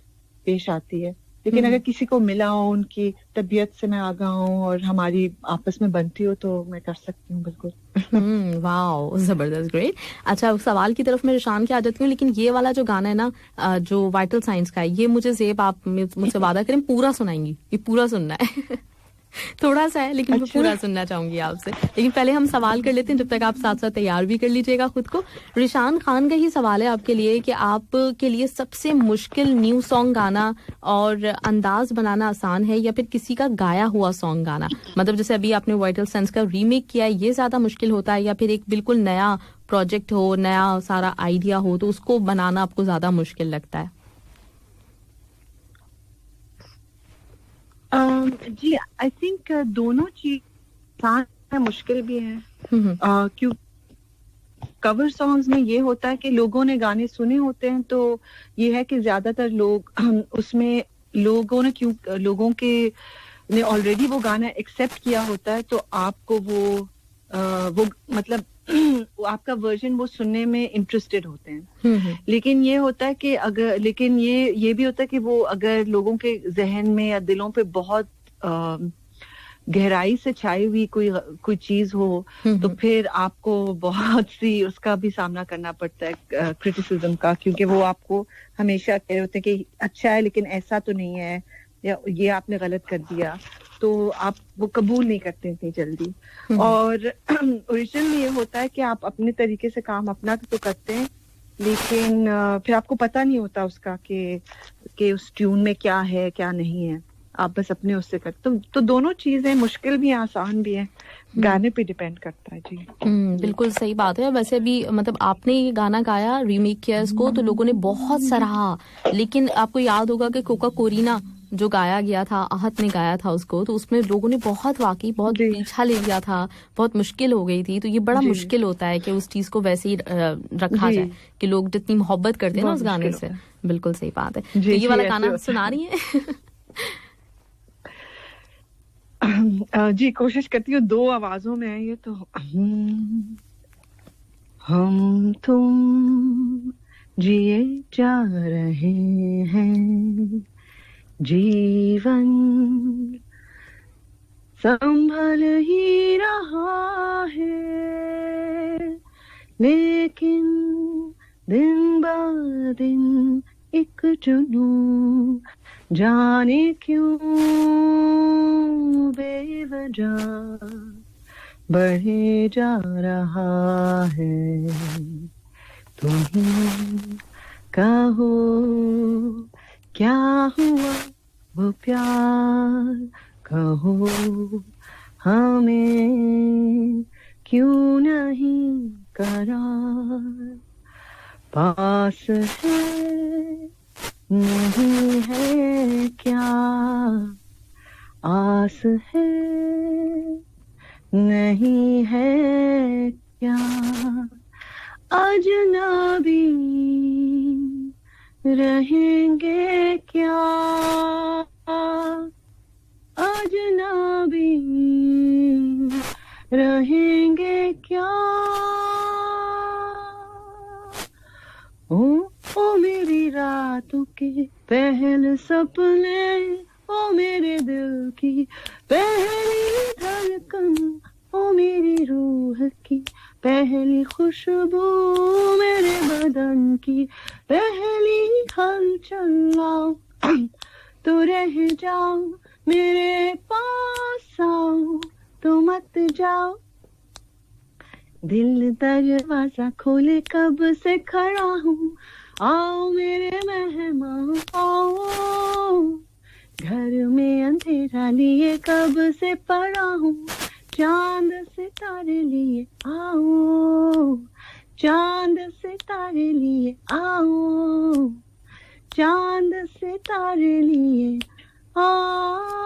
पेश आती है। लेकिन अगर किसी को मिला हो, उनकी तबीयत से मैं आगा हूँ और हमारी आपस में बनती हो, तो मैं कर सकती हूँ बिल्कुल। वाओ, जबरदस्त, ग्रेट। अच्छा, सवाल की तरफ मैं रिशान की आ जाती हूँ, लेकिन ये वाला जो गाना है ना, जो वाइटल साइंस का है, ये मुझे ज़ेब आप मुझसे वादा करें पूरा सुनाएंगी, ये पूरा सुनना है। थोड़ा सा है लेकिन मैं पूरा सुनना चाहूंगी आपसे। लेकिन पहले हम सवाल कर लेते हैं, जब तक आप साथ साथ तैयार भी कर लीजिएगा खुद को। रिशान खान का ही सवाल है आपके लिए कि आपके लिए सबसे मुश्किल न्यू सॉन्ग गाना और अंदाज बनाना आसान है, या फिर किसी का गाया हुआ सॉन्ग गाना? मतलब जैसे अभी आपने वाइटल सेंस का रीमेक किया, ये ज्यादा मुश्किल होता है, या फिर एक बिल्कुल नया प्रोजेक्ट हो, नया सारा आइडिया हो, तो उसको बनाना आपको ज्यादा मुश्किल लगता है? जी, आई थिंक दोनों चीज आसान है, मुश्किल भी है। क्यों कवर सॉन्ग्स में ये होता है कि लोगों ने गाने सुने होते हैं, तो ये है कि ज्यादातर लोग उसमें लोगों के ने ऑलरेडी वो गाना एक्सेप्ट किया होता है, तो आपको वो मतलब आपका वर्जन वो सुनने में इंटरेस्टेड होते हैं। लेकिन ये होता है कि लेकिन ये भी होता है कि वो अगर लोगों के जहन में या दिलों पे बहुत गहराई से छाई हुई कोई चीज हो, तो फिर आपको बहुत सी उसका भी सामना करना पड़ता है, क्रिटिसिज्म का, क्योंकि वो आपको हमेशा कह रहे होते हैं कि अच्छा है लेकिन ऐसा तो नहीं है, या ये आपने गलत कर दिया, तो आप वो कबूल नहीं करते इतनी जल्दी। और ओरिजिनल में ये होता है कि आप अपने तरीके से काम अपना तो करते हैं, लेकिन फिर आपको पता नहीं होता उसका कि उस ट्यून में क्या है क्या नहीं है, आप बस अपने उससे करते। तो दोनों चीजें मुश्किल भी हैं, आसान भी हैं, गाने पे डिपेंड करता है। जी बिल्कुल सही बात है। वैसे भी मतलब आपने ये गाना गाया, रीमेक किया इसको, तो लोगों ने बहुत सराहा, लेकिन आपको याद होगा कि कोका कोरीना जो गाया गया था, आहत ने गाया था उसको, तो उसमें लोगों ने बहुत पीछा ले लिया था, बहुत मुश्किल हो गई थी। तो ये बड़ा मुश्किल होता है कि उस चीज को वैसे ही रखा जाए कि लोग जितनी मोहब्बत करते हैं ना उस गाने से। बिल्कुल सही बात है। तो ये वाला गाना सुना रही है? जी कोशिश करती हूँ, दो आवाजों में है ये तो। हम तुम जिए जा रहे हैं, जीवन संभल ही रहा है, लेकिन दिन ब दिन एक जुनून जाने क्यों बेवजह बढ़े जा रहा है। तुम कहो क्या हुआ वो प्यार, कहो हमें क्यों नहीं करार, पास है नहीं है क्या, आस है नहीं है क्या, अजनबी रहेंगे क्या, अजनबी भी रहेंगे क्या। ओ मेरी रातों के पहले सपने, ओ मेरे दिल की पहली धड़कन, ओ मेरी रूह की पहली खुशबू, मेरे बदन की पहली हलचल, आओ तो रह जाओ मेरे पास, आओ तो मत जाओ। दिल दरवाजा खोले कब से खड़ा हूँ, आओ मेरे मेहमान आओ। घर में अंधेरा लिए कब से पड़ा हूँ, चांद सितारे लिए आओ, चांद सितारे लिए आओ, चांद सितारे लिए आओ।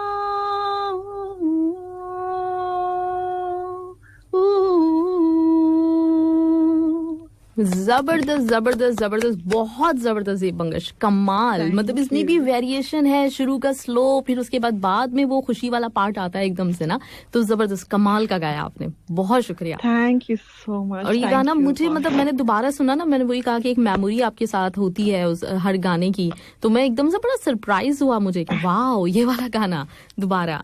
जबरदस्त जबरदस्त जबरदस्त, बहुत जबरदस्त ये बंगश, कमाल। मतलब इसमें भी वेरिएशन है, शुरू का स्लो, फिर उसके बाद में वो खुशी वाला पार्ट आता है एकदम से ना, तो जबरदस्त कमाल का गाया आपने, बहुत शुक्रिया। Thank you so much. और ये गाना मुझे मतलब मैंने दोबारा सुना ना, मैंने वही कहा कि एक मेमोरी आपके साथ होती है उस हर गाने की, तो मैं एकदम से बड़ा सरप्राइज हुआ मुझे कि वाह ये वाला गाना दोबारा।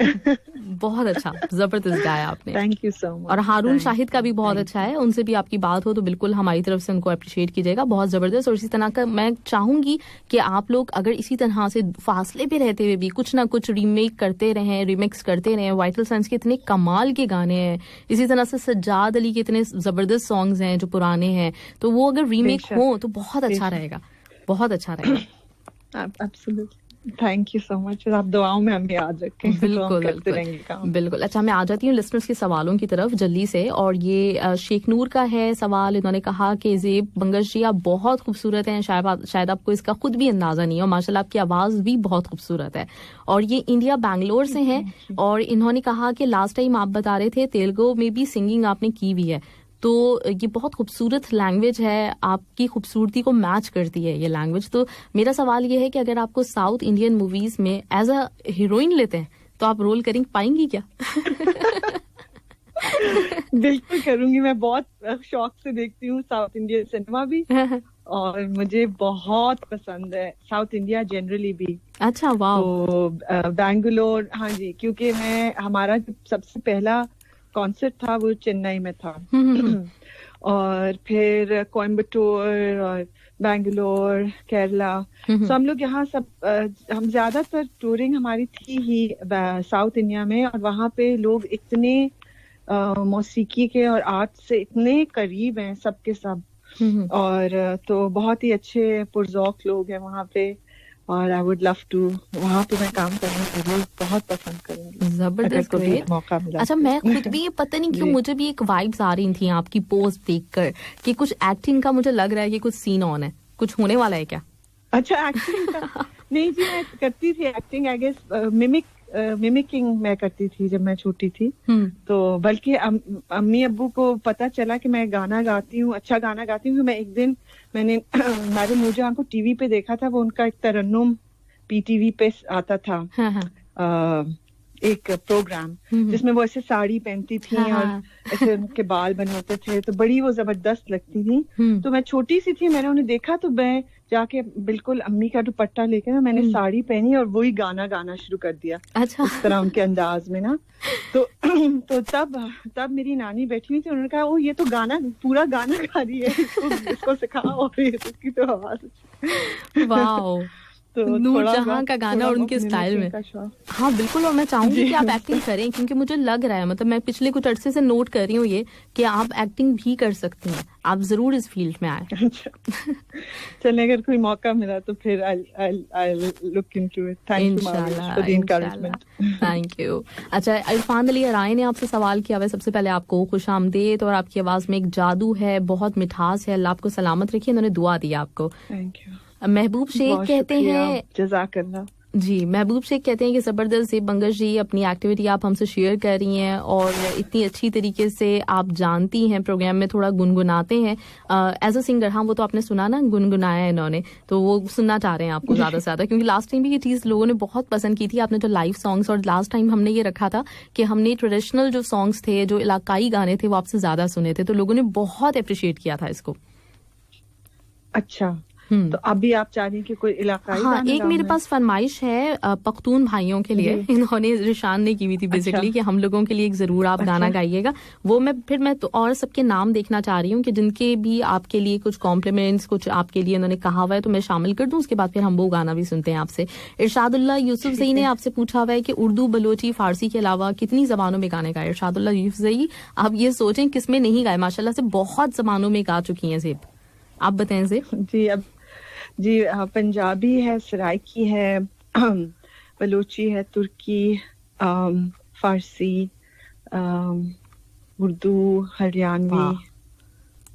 बहुत अच्छा, जबरदस्त गाया आपने। Thank you so much. और हारून शाहिद का भी बहुत अच्छा है, उनसे भी आपकी बात हो तो बिल्कुल हमारी तरफ से उनको अप्रिशिएट कीजिएगा, बहुत जबरदस्त। और इसी तरह का मैं चाहूंगी कि आप लोग अगर इसी तरह से फासले पे रहते हुए भी कुछ ना कुछ रीमेक करते रहें, रिमिक्स करते रहें। वाइटल सन्स के इतने कमाल के गाने हैं, इसी तरह से सज्जाद अली के इतने जबरदस्त सॉन्ग्स हैं जो पुराने हैं, तो वो अगर रीमेक हो तो बहुत अच्छा रहेगा, बहुत अच्छा रहेगा। Absolutely, thank you so much. आप दुआओं में हमें याद रखें। बिल्कुल करते रहेंगे काम। बिल्कुल। अच्छा, मैं आ जाती हूँ लिसनर्स के सवालों की तरफ जल्दी से। और ये शेख नूर का है सवाल। इन्होंने कहा कि ज़ेब बंगश जी आप बहुत खूबसूरत हैं, शायद आपको इसका खुद भी अंदाजा नहीं हो, माशाल्लाह आपकी आवाज भी बहुत खूबसूरत है। और ये इंडिया बैंगलोर से हैं, और इन्होंने कहा कि लास्ट टाइम आप बता रहे थे तेलुगु में भी सिंगिंग आपने की हुई है, तो ये बहुत खूबसूरत लैंग्वेज है, आपकी खूबसूरती को मैच करती है ये लैंग्वेज। तो मेरा सवाल ये है कि अगर आपको साउथ इंडियन मूवीज में एज अ हीरोइन लेते हैं तो आप रोल कर पाएंगी क्या? बिल्कुल करूंगी, मैं बहुत शौक से देखती हूँ साउथ इंडियन सिनेमा भी, और मुझे बहुत पसंद है साउथ इंडिया जनरली भी। अच्छा, वाह। तो बैंगलोर, हाँ जी, क्योंकि हमारा सबसे पहला कॉन्सर्ट था वो चेन्नई में था, और फिर कोयम्बटूर और बैंगलोर, केरला, तो हम लोग यहाँ सब हम ज्यादातर टूरिंग हमारी थी ही साउथ इंडिया में, और वहाँ पे लोग इतने मौसीकी के और आर्ट से इतने करीब हैं सबके सब, और तो बहुत ही अच्छे पुरजौक लोग हैं वहाँ पे, और आई वुड लव टू वहाँ पे मैं काम करना जरूर बहुत पसंद करूंगी। जबरदस्त, ग्रेट। मौका मिला। अच्छा, मैं खुद भी ये पता नहीं क्यों मुझे भी एक वाइब्स आ रही थी आपकी पोस्ट देखकर कि कुछ एक्टिंग का मुझे लग रहा है कि कुछ सीन ऑन है, कुछ होने वाला है क्या? अच्छा, एक्टिंग का नहीं जी, मैं करती थी एक्टिंग, आई गेस मिमिकिंग मैं करती थी जब मैं छोटी थी। तो बल्कि अम्मी अब्बू को पता चला कि मैं गाना गाती हूँ, अच्छा गाना गाती हूँ। मैं एक दिन मैंने मैडम नूरजहां को टीवी पे देखा था, वो उनका एक तरन्नुम पीटीवी पे आता था। एक प्रोग्राम जिसमें वो ऐसे साड़ी पहनती थी और ऐसे उनके बाल बने होते थे, तो बड़ी वो जबरदस्त लगती थी। तो मैं छोटी सी थी, मैंने उन्हें देखा, तो मैं जाके बिल्कुल अम्मी का दुपट्टा लेके ना मैंने साड़ी पहनी और वही गाना गाना शुरू कर दिया। अच्छा। इस तरह उनके अंदाज में ना, तो तब मेरी नानी बैठी हुई थी, उन्होंने कहा ओ ये तो गाना पूरा गाना गा रही है, इसको सिखाओ, और इसकी तो आवाज। वाह, तो नूरजहां का गाना और उनके स्टाइल में। हाँ बिल्कुल, और मैं चाहूंगी कि आप एक्टिंग करें, क्योंकि मुझे लग रहा है, मतलब मैं पिछले कुछ अरसे से नोट कर रही हूँ ये कि आप एक्टिंग भी कर सकती हैं, आप जरूर इस फील्ड में आए। चलिए, अगर कोई मौका मिला तो फिर I'll look into it. Thank you for the encouragement. Thank you. अच्छा, इरफान अली अराय ने आपसे सवाल किया है। सबसे पहले आपको खुशामदीद, और आपकी आवाज में एक जादू है, बहुत मिठास है, अल्लाह आपको सलामत रखिए, उन्होंने दुआ दी आपको। Thank you. महबूब शेख कहते हैं, जज़ाकल्लाह। जी, महबूब शेख कहते हैं कि जबरदस्त ज़ेब बंगश जी, अपनी एक्टिविटी आप हमसे शेयर कर रही हैं और इतनी अच्छी तरीके से आप जानती हैं, प्रोग्राम में थोड़ा गुनगुनाते हैं एज अ सिंगर। हाँ, वो तो आपने सुना ना, गुनगुनाया है इन्होंने, तो वो सुनना चाह रहे हैं आपको ज़्यादा से ज़्यादा, क्योंकि लास्ट टाइम भी ये चीज़ लोगों ने बहुत पसंद की थी, आपने जो लाइव सॉन्ग्स, और लास्ट टाइम हमने ये रखा था कि हमने ट्रेडिशनल जो सॉन्ग्स थे, जो इलाकाई गाने थे, वो आपसे ज़्यादा सुने थे, तो लोगों ने बहुत अप्रिशिएट किया था इसको। अच्छा, तो अभी आप चाह रही हैं कि कोई इलाकाई हाँ, गाना एक मेरे पास फरमाइश है पख्तून भाइयों के लिए, इन्होंने रिशान ने की हुई थी बेसिकली, कि हम लोगों के लिए एक जरूर आप गाना गाइएगा। वो मैं तो और सबके नाम देखना चाह रही हूँ कि जिनके भी आपके लिए कुछ कॉम्प्लीमेंट्स, कुछ आपके लिए उन्होंने कहा हुआ है, तो मैं शामिल कर दूं, उसके बाद फिर हम वो गाना भी सुनते हैं आपसे। इरशादुल्लाह यूसुफ ज़ई ने आपसे पूछा हुआ है कि उर्दू, बलोची, फारसी के अलावा कितनी जबानों में गाने गाए। इरशादुल्लाह यूसुफ ज़ई, आप ये सोचें किसमें नहीं गाए, माशाल्लाह से बहुत जबानों में गा चुकी हैं ज़ेब, आप बताएं ज़ेब। जी, पंजाबी है, सराइकी है, बलूची है, तुर्की, फारसी, उर्दू, हरियाणवी,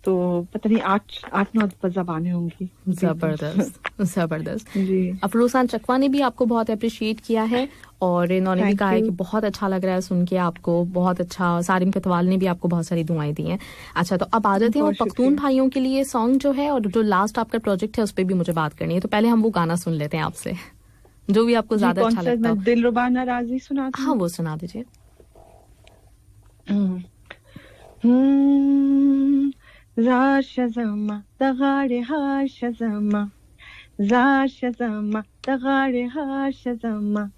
तो पता नहीं 8-9 ज़बानें होंगी। जबरदस्त जी। अफरोज़ान चकवा ने भी आपको बहुत अप्रिशिएट किया है और इन्होंने भी कहा है कि बहुत अच्छा लग रहा है सुन के आपको, बहुत अच्छा। सारिम कतवाल ने भी आपको बहुत सारी दुआएं दी हैं। अच्छा, तो अब आ जाते हैं वो पख्तून भाइयों के लिए सॉन्ग जो है, और जो लास्ट आपका प्रोजेक्ट है उस पर भी मुझे बात करनी है, तो पहले हम वो गाना सुन लेते हैं आपसे, जो भी आपको ज्यादा अच्छा लगता है। दिलरुबा नाराज़ी सुना। हाँ, वो सुना दीजिए। Zar shazama, dagare har shazama. Zar shazama, dagare har shazama.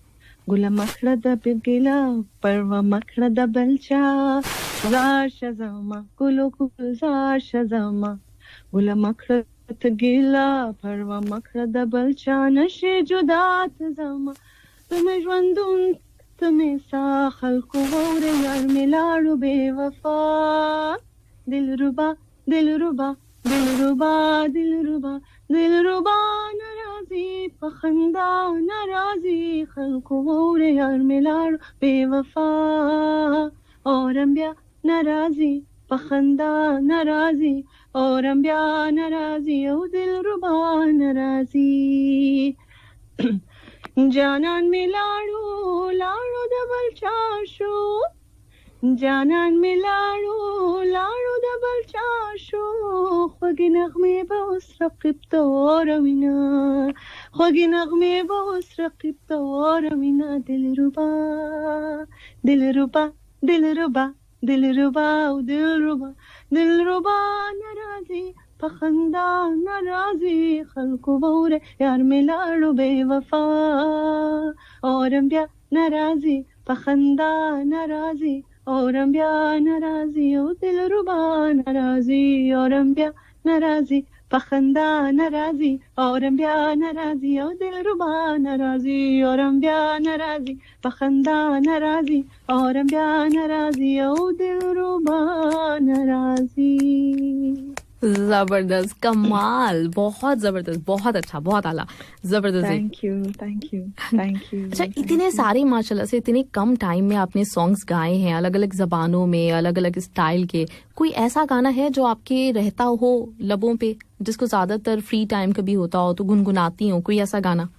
Gula makhla da bilgila, parva makhla da belcha. Zar shazama, gulo zar shazama. Gula makhla da gila, parva makhla da belcha. Nashe judat zama, tumhe jwandun, tumhe sa khalko gaure yar milaru bewafa. Dilruba, दिलरुबा दिलरुबा दिलरुबा दिलरुबा नाराज़ी पखंदा नाराज़ी खल्को रे यार मिलार बेवफा और अंबिया नाराज़ी पखंदा नाराज़ी और अंबिया नाराज़ी ओ दिलरुबा नाराज़ी जानान मिलाड़ो लाड़ो दबल चाशो जानान में लाड़ो दबल चाशो ख्वगी नगमे बउस रक़िब तोरमिना ख्वगी नगमे बउस रक़िब तोरमिना दिलरुबा दिलरुबा दिलरुबा दिलरुबा दिलरुबा दिलरुबा नाराज़ी पखंदा नाराज़ी खल्को बौरे यार मिलाड़ो बेवफा और अंबिया नाराज़ी पखंदा नाराज़ी और अंबिया नाराज़ी ओ दिलरुबा नाराज़ी और अंबिया नाराज़ी पखंदा नाराज़ी और अंबिया नाराज़ी ओ दिलरुबा नाराज़ी और अंबिया नाराज़ी पखंदा नाराज़ी और अंबिया नाराज़ी ओ दिलरुबा नाराज़ी। जबरदस्त, कमाल, बहुत जबरदस्त, बहुत अच्छा, बहुत आला, जबरदस्त। Thank you thank you thank you. अच्छा, इतने सारे माशाल्लाह से इतने कम टाइम में आपने सॉन्ग्स गाए हैं, अलग अलग जबानों में, अलग अलग स्टाइल के, कोई ऐसा गाना है जो आपके रहता हो लबों पे, जिसको ज्यादातर फ्री टाइम कभी होता हो तो गुनगुनाती हो, कोई ऐसा गाना?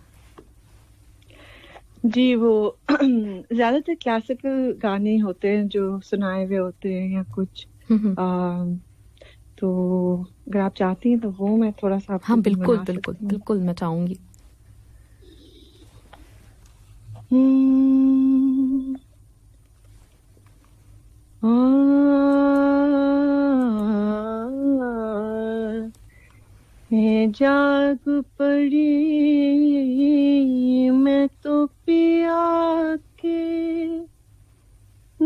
जी, वो ज्यादातर क्लासिकल गाने होते हैं जो सुनाए हुए होते हैं या कुछ, तो अगर आप चाहती हैं तो वो मैं थोड़ा सा। हाँ, बिल्कुल बिल्कुल बिल्कुल, मैं चाहूंगी। मैं जाग पड़ी मैं तो पिया के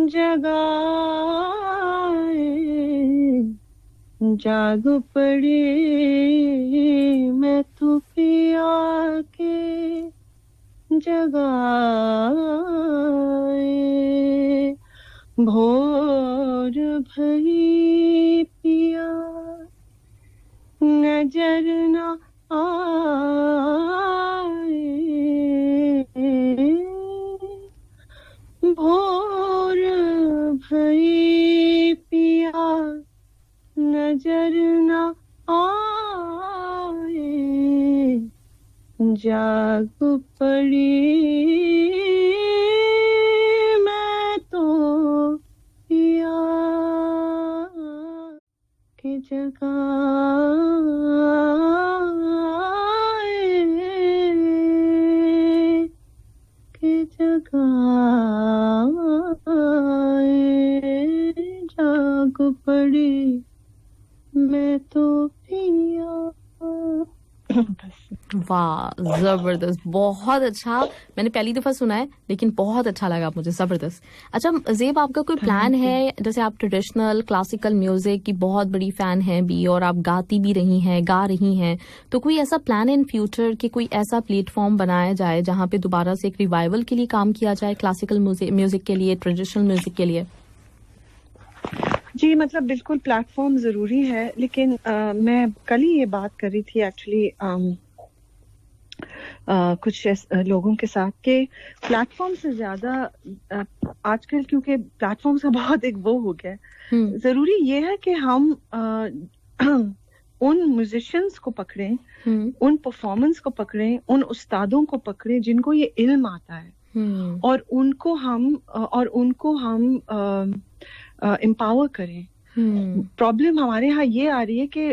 जगाए जाग पड़ी मैं तो पिया के जगाए भोर भई पिया नजर न आए भोर भई पिया नजर न आए जाग पड़ी मैं तो पिया के जगाए जाग पड़ी मैं तो पिया। वाह, जबरदस्त, बहुत अच्छा। मैंने पहली दफा सुना है लेकिन बहुत अच्छा लगा मुझे, जबरदस्त। अच्छा ज़ेब, आपका कोई प्लान है, जैसे आप ट्रेडिशनल क्लासिकल म्यूजिक की बहुत बड़ी फैन हैं भी और आप गाती भी रही हैं, गा रही हैं, तो कोई ऐसा प्लान इन फ्यूचर कि कोई ऐसा प्लेटफॉर्म बनाया जाए जहाँ पे दोबारा से एक रिवाइवल के लिए काम किया जाए, क्लासिकल म्यूजिक के लिए, ट्रेडिशनल म्यूजिक के लिए? जी, मतलब बिल्कुल प्लेटफॉर्म ज़रूरी है, लेकिन मैं कल ही ये बात कर रही थी एक्चुअली कुछ लोगों के साथ के प्लेटफॉर्म से ज़्यादा आजकल, क्योंकि प्लेटफॉर्म्स का बहुत एक वो हो गया है, ज़रूरी ये है कि हम उन म्यूजिशियंस को पकड़ें, उन परफॉर्मेंस को पकड़ें, उन उस्तादों को पकड़ें जिनको ये इल्म आता है, और उनको हम एम्पावर करें। प्रॉब्लम हमारे यहाँ ये आ रही है कि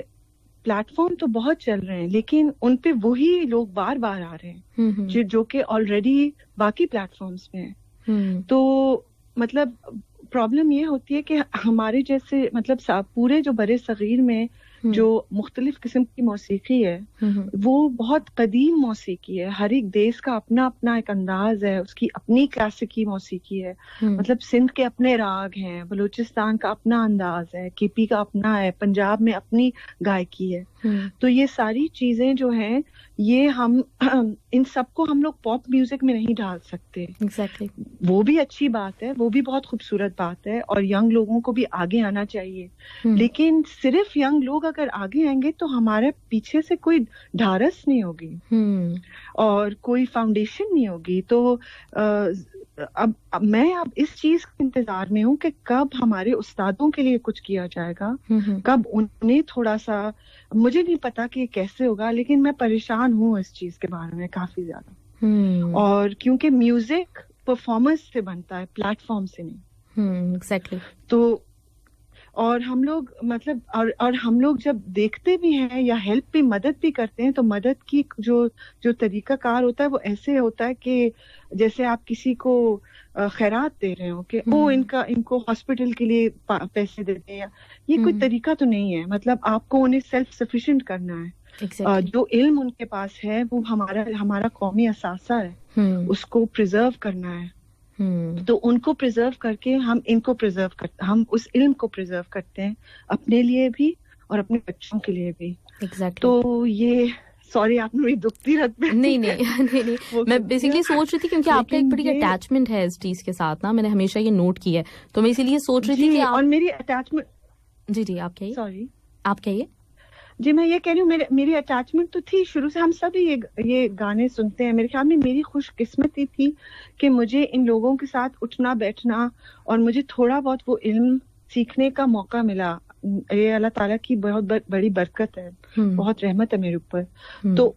प्लेटफॉर्म तो बहुत चल रहे हैं, लेकिन उन पे वही लोग बार बार आ रहे हैं जो कि ऑलरेडी बाकी प्लेटफॉर्म्स में हैं। तो मतलब प्रॉब्लम ये होती है कि हमारे जैसे मतलब पूरे जो बड़े सगीर में जो मुख्तलिफ किस्म की मौसीकी है, वो बहुत कदीम मौसीकी है। हर एक देश का अपना अपना एक अंदाज है, उसकी अपनी क्लासिकी मौसीकी है। मतलब सिंध के अपने राग हैं, बलूचिस्तान का अपना अंदाज है, केपी का अपना है, पंजाब में अपनी गायकी है। तो ये सारी चीजें जो हैं, ये हम इन सबको हम लोग पॉप म्यूजिक में नहीं डाल सकते। Exactly. वो भी अच्छी बात है, वो भी बहुत खूबसूरत बात है, और यंग लोगों को भी आगे आना चाहिए। लेकिन सिर्फ यंग लोग अगर आगे आएंगे तो हमारे पीछे से कोई ढारस नहीं होगी और कोई फाउंडेशन नहीं होगी। तो अब मैं इस चीज के इंतजार में हूँ कि कब हमारे उस्तादों के लिए कुछ किया जाएगा, कब उन्हें थोड़ा सा, मुझे नहीं पता कि कैसे होगा, लेकिन मैं परेशान हूँ इस चीज के बारे में काफी ज्यादा। और क्योंकि म्यूजिक परफॉर्मेंस से बनता है, प्लेटफॉर्म से नहीं। एग्जैक्टली। तो और हम लोग मतलब और हम लोग जब देखते भी हैं या हेल्प भी, मदद भी करते हैं, तो मदद की जो तरीकाकार होता है वो ऐसे होता है कि जैसे आप किसी को खैरात दे रहे हो कि वो इनको हॉस्पिटल के लिए पैसे देते हैं, ये कोई तरीका तो नहीं है। मतलब आपको उन्हें सेल्फ सफिशिएंट करना है। जो इल्म उनके पास है वो हमारा कौमी असासा है, उसको प्रिजर्व करना है। तो उनको प्रिजर्व करके हम उस इल्म को प्रिजर्व करते हैं, अपने लिए भी और अपने बच्चों के लिए भी। Exactly. तो ये सॉरी, आपने मेरी दुखती रख दी। नहीं मैं बेसिकली सोच रही थी, क्योंकि आपका एक बड़ी अटैचमेंट है इस चीज के साथ ना, मैंने हमेशा ये नोट किया है, तो मैं इसीलिए सोच रही थी कि और मेरी अटैचमेंट, जी आप कहिए। सॉरी, आप कहिए। जी मैं ये कह रही हूँ, मेरी अटैचमेंट तो थी शुरू से। हम सभी ये गाने सुनते हैं। मेरे ख्याल में मेरी खुशकिस्मती थी कि मुझे इन लोगों के साथ उठना बैठना और मुझे थोड़ा बहुत वो इल्म सीखने का मौका मिला। ये अल्लाह ताला की बहुत बड़ी बरकत है, बहुत रहमत है मेरे ऊपर। तो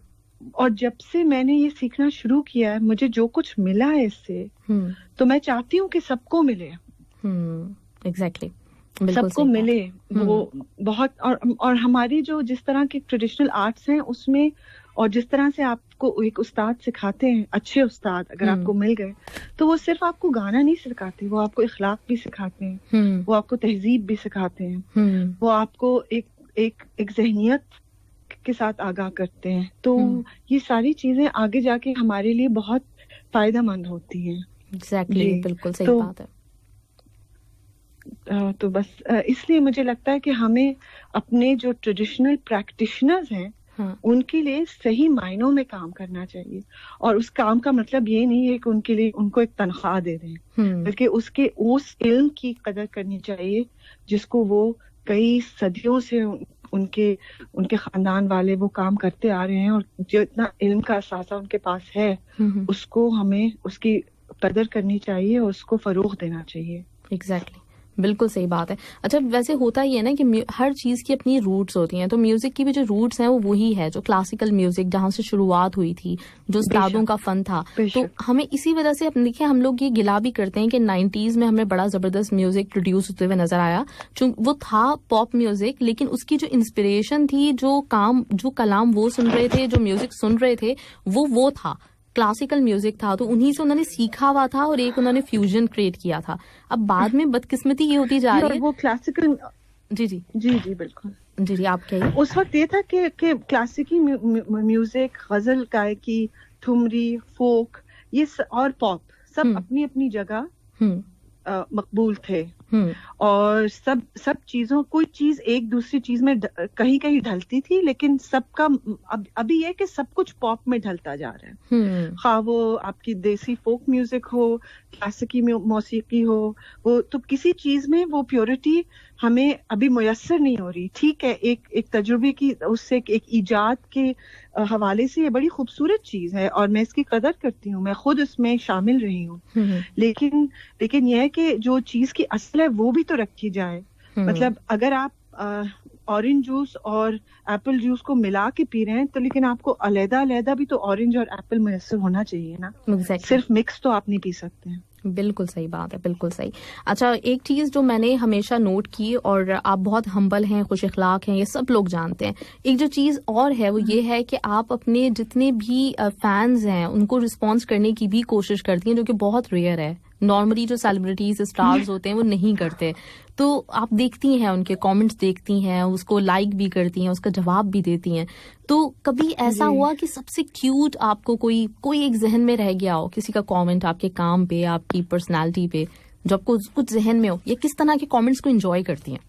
और जब से मैंने ये सीखना शुरू किया है, मुझे जो कुछ मिला है इससे, तो मैं चाहती हूँ कि सबको मिले। एग्जैक्टली, सबको मिले वो बहुत। और हमारी जो जिस तरह के ट्रेडिशनल आर्ट्स हैं उसमें, और जिस तरह से आपको एक उस्ताद सिखाते हैं, अच्छे उस्ताद अगर आपको मिल गए, तो वो सिर्फ आपको गाना नहीं सिखाते, वो आपको इखलाक भी सिखाते हैं, वो आपको तहजीब भी सिखाते हैं, वो आपको एक जहनियत के साथ आगाह करते हैं। तो ये सारी चीजें आगे जाके हमारे लिए बहुत फायदेमंद होती हैं। एग्जैक्टली, बिल्कुल सही बात है। तो बस इसलिए मुझे लगता है कि हमें अपने जो ट्रेडिशनल प्रैक्टिशनर्स हैं, उनके लिए सही मायनों में काम करना चाहिए। और उस काम का मतलब ये नहीं है कि उनके लिए उनको एक तनख्वाह दे दें, बल्कि उस इल्म की कदर करनी चाहिए जिसको वो कई सदियों से उनके खानदान वाले वो काम करते आ रहे हैं, और जो इतना इल्म का असासा उनके पास है, उसको हमें उसकी कदर करनी चाहिए और उसको फरोग देना चाहिए। एग्जैक्टली, बिल्कुल सही बात है। अच्छा, वैसे होता ही है ना कि हर चीज की अपनी रूट्स होती हैं, तो म्यूजिक की भी जो रूट्स हैं वो वही है, जो क्लासिकल म्यूजिक जहाँ से शुरुआत हुई थी, जो उस्तादों का फन था। तो हमें इसी वजह से देखिए हम लोग ये गिला भी करते हैं कि 90s में हमें बड़ा जबरदस्त म्यूजिक प्रोड्यूस होते हुए नजर आया, वो था पॉप म्यूजिक, लेकिन उसकी जो इंस्पिरेशन थी, जो कलाम वो सुन रहे थे, जो म्यूजिक सुन रहे थे, वो था क्लासिकल म्यूजिक था। तो उन्हीं से उन्होंने सीखा हुआ था और एक उन्होंने फ्यूजन क्रिएट किया था। अब बाद में बदकिस्मती ये होती जा रही है वो क्लासिकल जी बिल्कुल जी आप कहिए। उस वक्त ये था कि क्लासिकी म्यूजिक, गजल गायकी, ठुमरी, फोक, ये और पॉप सब अपनी अपनी जगह मकबूल थे। और सब चीजों, कोई चीज एक दूसरी चीज में कहीं कहीं ढलती थी, लेकिन सबका अभी ये कि सब कुछ पॉप में ढलता जा रहा है। हाँ, वो आपकी देसी फोक म्यूजिक हो, क्लासिकी मौसीकी हो, वो तो किसी चीज में वो प्योरिटी हमें अभी मुयस्सर नहीं हो रही। ठीक है, एक तजुर्बे की, उससे एक ईजाद के हवाले से ये बड़ी खूबसूरत चीज है और मैं इसकी कदर करती हूँ, मैं खुद उसमें शामिल रही हूँ। लेकिन यह है कि जो चीज की असल है वो भी तो रखी जाए। मतलब अगर आप ऑरेंज जूस और एप्पल जूस को मिला के पी रहे हैं, तो लेकिन आपको अलग-अलग भी तो ऑरेंज और एप्पल मुयस्सर होना चाहिए ना। सिर्फ मिक्स तो आप नहीं पी सकते हैं। बिल्कुल सही बात है, बिल्कुल सही। अच्छा, एक चीज जो मैंने हमेशा नोट की, और आप बहुत हम्बल हैं, खुश अखलाक हैं, ये सब लोग जानते हैं, एक जो चीज और है वो ये है कि आप अपने जितने भी फैंस हैं उनको रिस्पॉन्स करने की भी कोशिश करती हैं, जो कि बहुत रेयर है। नॉर्मली जो सेलिब्रिटीज स्टार्स होते हैं वो नहीं करते। तो आप देखती हैं, उनके कमेंट्स देखती हैं, उसको लाइक भी करती हैं, उसका जवाब भी देती हैं। तो कभी ऐसा हुआ कि सबसे क्यूट आपको कोई एक जहन में रह गया हो, किसी का कमेंट आपके काम पे, आपकी पर्सनालिटी पे, जो आपको कुछ जहन में हो, या किस तरह के कमेंट्स को एंजॉय करती हैं?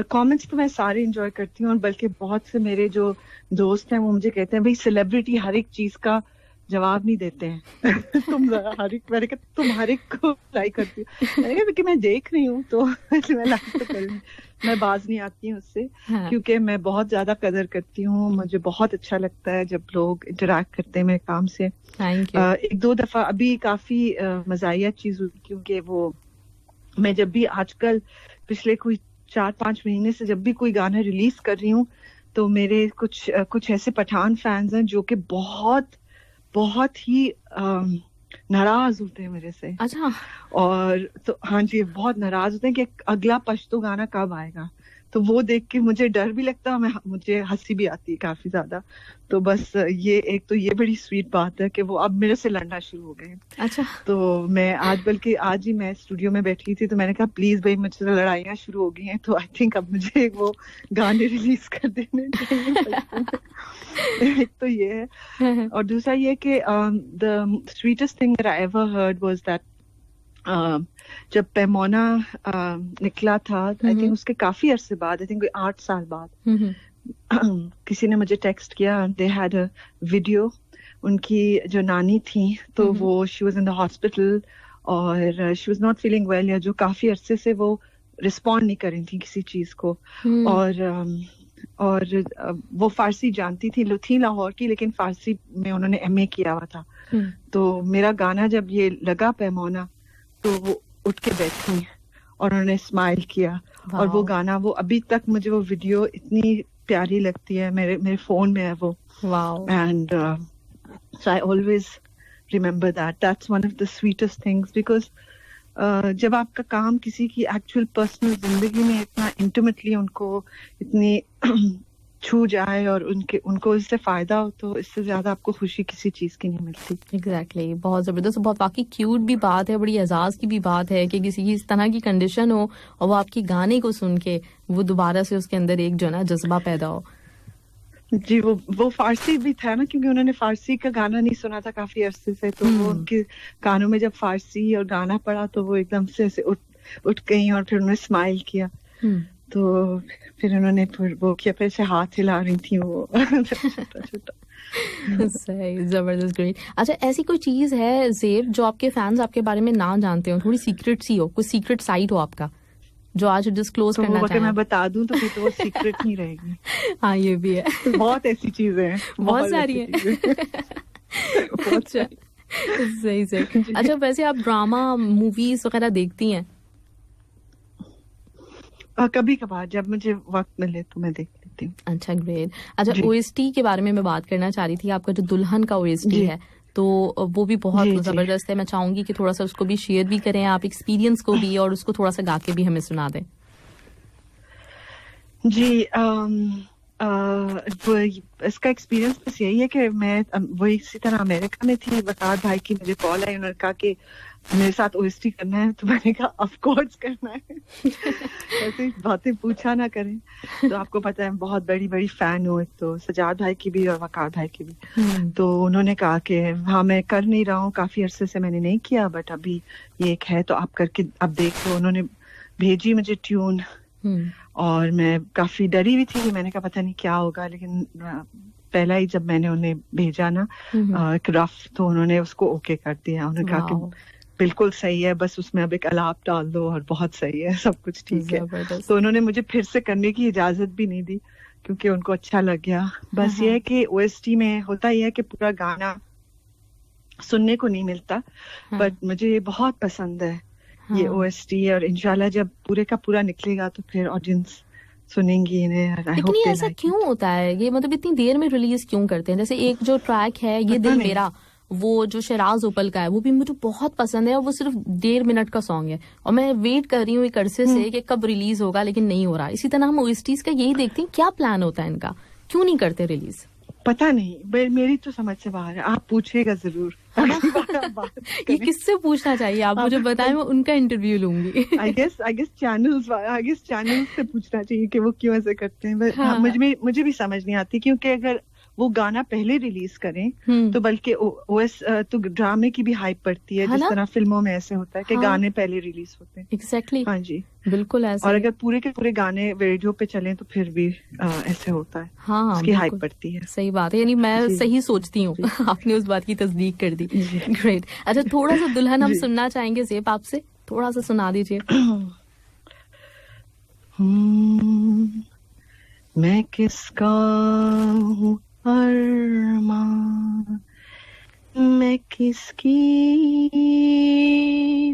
कमेंट्स तो मैं सारे एंजॉय करती हूँ, और बल्कि बहुत से मेरे जो दोस्त हैं वो मुझे कहते हैं, भाई सेलिब्रिटी हर एक चीज का जवाब नहीं देते हैं तुम हर एक को ट्राई करती हो। क्योंकि मैं देख रही हूँ तो मैं लाइक तो करूँगी, मैं बाज नहीं आती हूँ उससे। हाँ। क्योंकि मैं बहुत ज्यादा कदर करती हूँ, मुझे बहुत अच्छा लगता है जब लोग इंटरेक्ट करते हैं मेरे काम से। एक दो दफा अभी काफी मजाया चीज हुई, क्योंकि वो मैं जब भी आजकल पिछले कोई 4-5 महीने से जब भी कोई गाना रिलीज कर रही हूँ, तो मेरे कुछ ऐसे पठान फैंस हैं जो कि बहुत ही नाराज होते हैं मेरे से। अच्छा। और तो हाँ जी, बहुत नाराज होते हैं कि अगला पश्तो गाना कब आएगा। तो वो देख के मुझे डर भी लगता है, मुझे हंसी भी आती है काफी ज्यादा। तो बस ये बड़ी स्वीट बात है कि वो अब मेरे से लड़ना शुरू हो गए। अच्छा। तो मैं आज ही मैं स्टूडियो में बैठी थी, तो मैंने कहा प्लीज भाई, मुझसे लड़ाइयाँ शुरू हो गई हैं, तो आई थिंक अब मुझे वो गाने रिलीज कर देने चाहिए। एक तो ये है, और दूसरा ये कि the sweetest thing that I ever heard was that जब पैमाना निकला था, आई थिंक उसके काफी अरसे बाद, आई थिंक 8 साल बाद, किसी ने मुझे टेक्स्ट किया, दे हैड अ वीडियो, उनकी जो नानी थी तो वो she was in the hospital और she was not feeling well, या जो काफी अरसे से वो रिस्पॉन्ड नहीं कर रही थी किसी चीज को। और वो फारसी जानती थी लाहौर की, लेकिन फारसी में उन्होंने MA किया हुआ था। तो मेरा गाना जब ये लगा पैमाना, तो वो उठ के बैठी और उन्होंने स्माइल किया, और वो गाना, वो अभी तक मुझे वो वीडियो इतनी प्यारी लगती है, मेरे फोन में है वो। And so I always remember that's one of the sweetest things, because जब आपका काम किसी की एक्चुअल पर्सनल जिंदगी में इतना इंटीमेटली उनको इतनी छू जाए और उनको इससे फायदा हो, तो इससे ज्यादा आपको खुशी किसी चीज की नहीं मिलती। एग्जैक्टली, बहुत जबरदस्त, बहुत वाकई क्यूट भी बात है, बड़ी एजाज की भी बात है कि किसी की इस तरह की कंडीशन हो और वो आपकी गाने को सुन के वो दोबारा से उसके अंदर एक जो ना जज्बा पैदा हो। जी, वो फारसी भी था ना, क्योंकि उन्होंने फारसी का गाना नहीं सुना था काफी अरसे से, तो वो उनके कानों में जब फारसी और गाना पड़ा तो वो एकदम से ऐसे उठ गई और फिर उन्होंने स्माइल किया। तो फिर उन्होंने वो किया, फिर से हाथ हिला रही थी वो छोटा। सही, जबरदस्त, ग्रेट। अच्छा, ऐसी कोई चीज है ज़ेब जो आपके फैंस आपके बारे में ना जानते हो, थोड़ी सीक्रेट सी हो, कोई सीक्रेट साइड हो आपका जो आज डिस्क्लोज करना चाहें? मैं बता दूं तो फिर तो वो सीक्रेट नहीं रहेगी। हाँ, ये भी है। बहुत ऐसी चीजें हैं, बहुत सारी हैं। अच्छा, सही सही। अच्छा, वैसे आप ड्रामा मूवीज वगैरह देखती हैं? कभी कभार जब मुझे वक्त मिले तो मैं देख लेती हूँ। अच्छा, ग्रेट। अच्छा, ओएसटी के बारे में मैं बात करना चाह रही थी। आपका जो दुल्हन का ओएसटी है तो वो भी बहुत जबरदस्त है। मैं चाहूंगी कि थोड़ा सा उसको भी शेयर भी करें आप, एक्सपीरियंस को भी, और उसको थोड़ा सा गा के भी हमें सुना दें। जी, इसका एक्सपीरियंस बस यही है कि मैं वही इसी तरह अमेरिका में थी, वकार भाई की मुझे कॉल आई, उन्होंने कहा कि मेरे साथ ओएसटी करना है, तो मैंने कहा ऑफ कोर्स करना है। ऐसे बातें पूछा ना करें। तो आपको पता है बहुत बड़ी बड़ी फैन हूँ, एक तो सजाद भाई की भी और वकार भाई की भी। तो उन्होंने कहा कि हाँ मैं कर नहीं रहा हूँ, काफी अरसे से मैंने नहीं किया, बट अभी ये एक है तो आप करके अब देख लो। उन्होंने भेजी मुझे ट्यून और मैं काफी डरी हुई थी कि मैंने कहा पता नहीं क्या होगा, लेकिन पहला ही जब मैंने उन्हें भेजा ना एक रफ, तो उन्होंने उसको ओके कर दिया। उन्होंने कहा कि बिल्कुल सही है, बस उसमें अब एक अलाप डाल दो और बहुत सही है, सब कुछ ठीक है। तो उन्होंने मुझे फिर से करने की इजाजत भी नहीं दी क्योंकि उनको अच्छा लग गया। बस ये है कि ओएसटी में होता ही है कि पूरा गाना सुनने को नहीं मिलता, बट मुझे ये बहुत पसंद है ये ओएसटी, और इंशाल्लाह जब पूरे का पूरा निकलेगा तो फिर ऑडियंस सुनेंगी इन्हें। लेकिन ये ऐसा क्यों होता है? ये मतलब इतनी देर में रिलीज क्यों करते हैं? जैसे एक जो ट्रैक है ये दिल मेरा, वो जो शराज उपल का है, वो भी मुझे बहुत पसंद है, और वो सिर्फ 1.5 मिनट का सॉन्ग है, और मैं वेट कर रही हूँ एक अरसे से कि कब रिलीज होगा, लेकिन नहीं हो रहा। इसी तरह हम ओएसटीज का यही देखते हैं, क्या प्लान होता है इनका, क्यों नहीं करते रिलीज? पता नहीं, मेरी तो समझ से बाहर है। आप पूछिएगा जरूर। ये किससे पूछना चाहिए? आप मुझे बताएं, मैं उनका इंटरव्यू लूंगी। आई गेस चैनल्स से पूछना चाहिए कि वो क्यों ऐसे करते हैं। मुझे भी समझ नहीं आती, क्योंकि अगर वो गाना पहले रिलीज करें तो बल्कि ओएस तो ड्रामे की भी हाइप पड़ती है, जिस तरह फिल्मों में ऐसे होता है कि गाने पहले रिलीज होते हैं। एग्जैक्टली। हाँ जी, बिल्कुल ऐसे। और अगर पूरे के पूरे गाने रेडियो पे चलें तो फिर भी ऐसे होता है। हाँ, उसकी हाइप पड़ती है। सही बात है, यानी मैं सही सोचती हूँ। आपने उस बात की तस्दीक कर दी। ग्रेट। अच्छा, थोड़ा सा दुल्हन हम सुनना चाहेंगे ज़ेब आपसे, थोड़ा सा सुना दीजिए। मैं किसका हूँ अरमान, मैं किसकी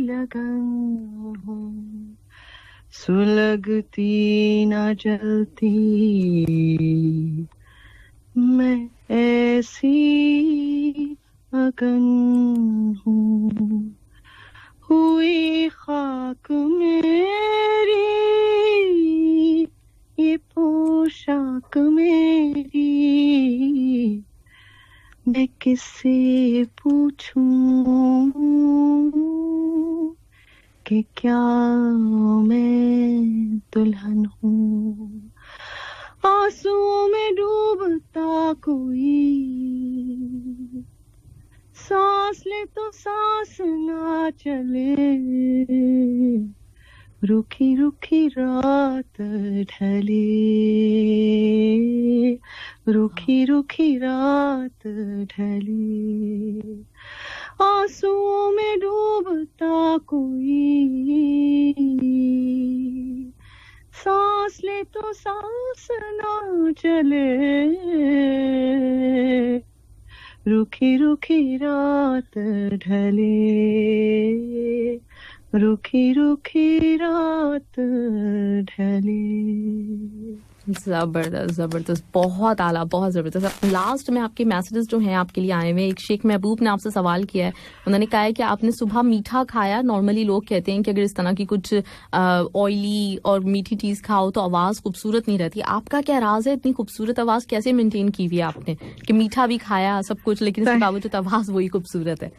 लगन हूँ, सुलगती न जलती मैं ऐसी अगन हूँ, हुई खाक मेरी ये पोशाक मेरी, मैं किससे पूछूं कि क्या मैं दुल्हन हूँ। आंसुओं में डूबता कोई, सांस ले तो सांस ना चले, रुखी रुखी रात ढले, रुखी रुखी रात ढले, आंसुओं में डूबता कोई, सांस ले तो सांस ना चले, रुखी रुखी रात ढले, रुखी रुखी रात ढले। जबरदस्त जबरदस्त, बहुत आला, बहुत जबरदस्त। लास्ट में आपके मैसेजेस जो हैं आपके लिए आए हुए, एक शेख महबूब ने आपसे सवाल किया है। उन्होंने कहा है कि आपने सुबह मीठा खाया। नॉर्मली लोग कहते हैं कि अगर इस तरह की कुछ ऑयली और मीठी चीज खाओ तो आवाज खूबसूरत नहीं रहती। आपका क्या राज है, इतनी खूबसूरत आवाज कैसे मेंटेन की हुई है आपने, कि मीठा भी खाया सब कुछ, लेकिन इसके बावजूद आवाज वही खूबसूरत है?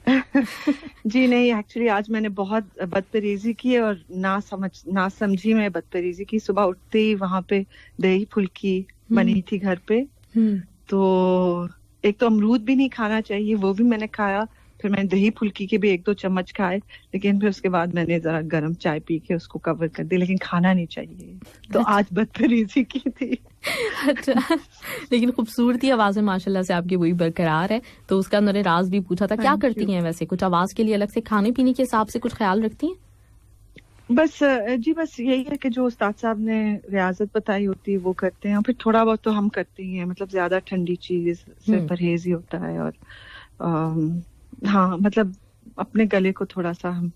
जी नहीं, एक्चुअली आज मैंने बहुत बदतमीजी की और ना समझी में बदतमीजी की। सुबह उठते ही वहां पे दही फुल्की बनी थी घर पे, तो एक तो अमरूद भी नहीं खाना चाहिए, वो भी मैंने खाया। फिर मैंने दही फुल्की के भी 1-2 चम्मच खाए, लेकिन फिर उसके बाद मैंने जरा गर्म चाय पी के उसको कवर कर दिया, लेकिन खाना नहीं चाहिए। तो आज बदतमीजी की थी। अच्छा, लेकिन खूबसूरती आवाज है माशाल्लाह से आपकी वही बरकरार है। तो उसका उन्होंने राज भी पूछा था। क्या करती हैं वैसे, कुछ आवाज के लिए अलग से खाने पीने के हिसाब से कुछ ख्याल रखती हैं? बस यही है कि जो उस्ताद साहब ने रियाजत बताई होती है वो करते हैं, फिर थोड़ा बहुत तो हम करते ही हैं। मतलब ज्यादा ठंडी चीज से परहेज ही होता है, और हाँ मतलब अपने गले को थोड़ा सा हम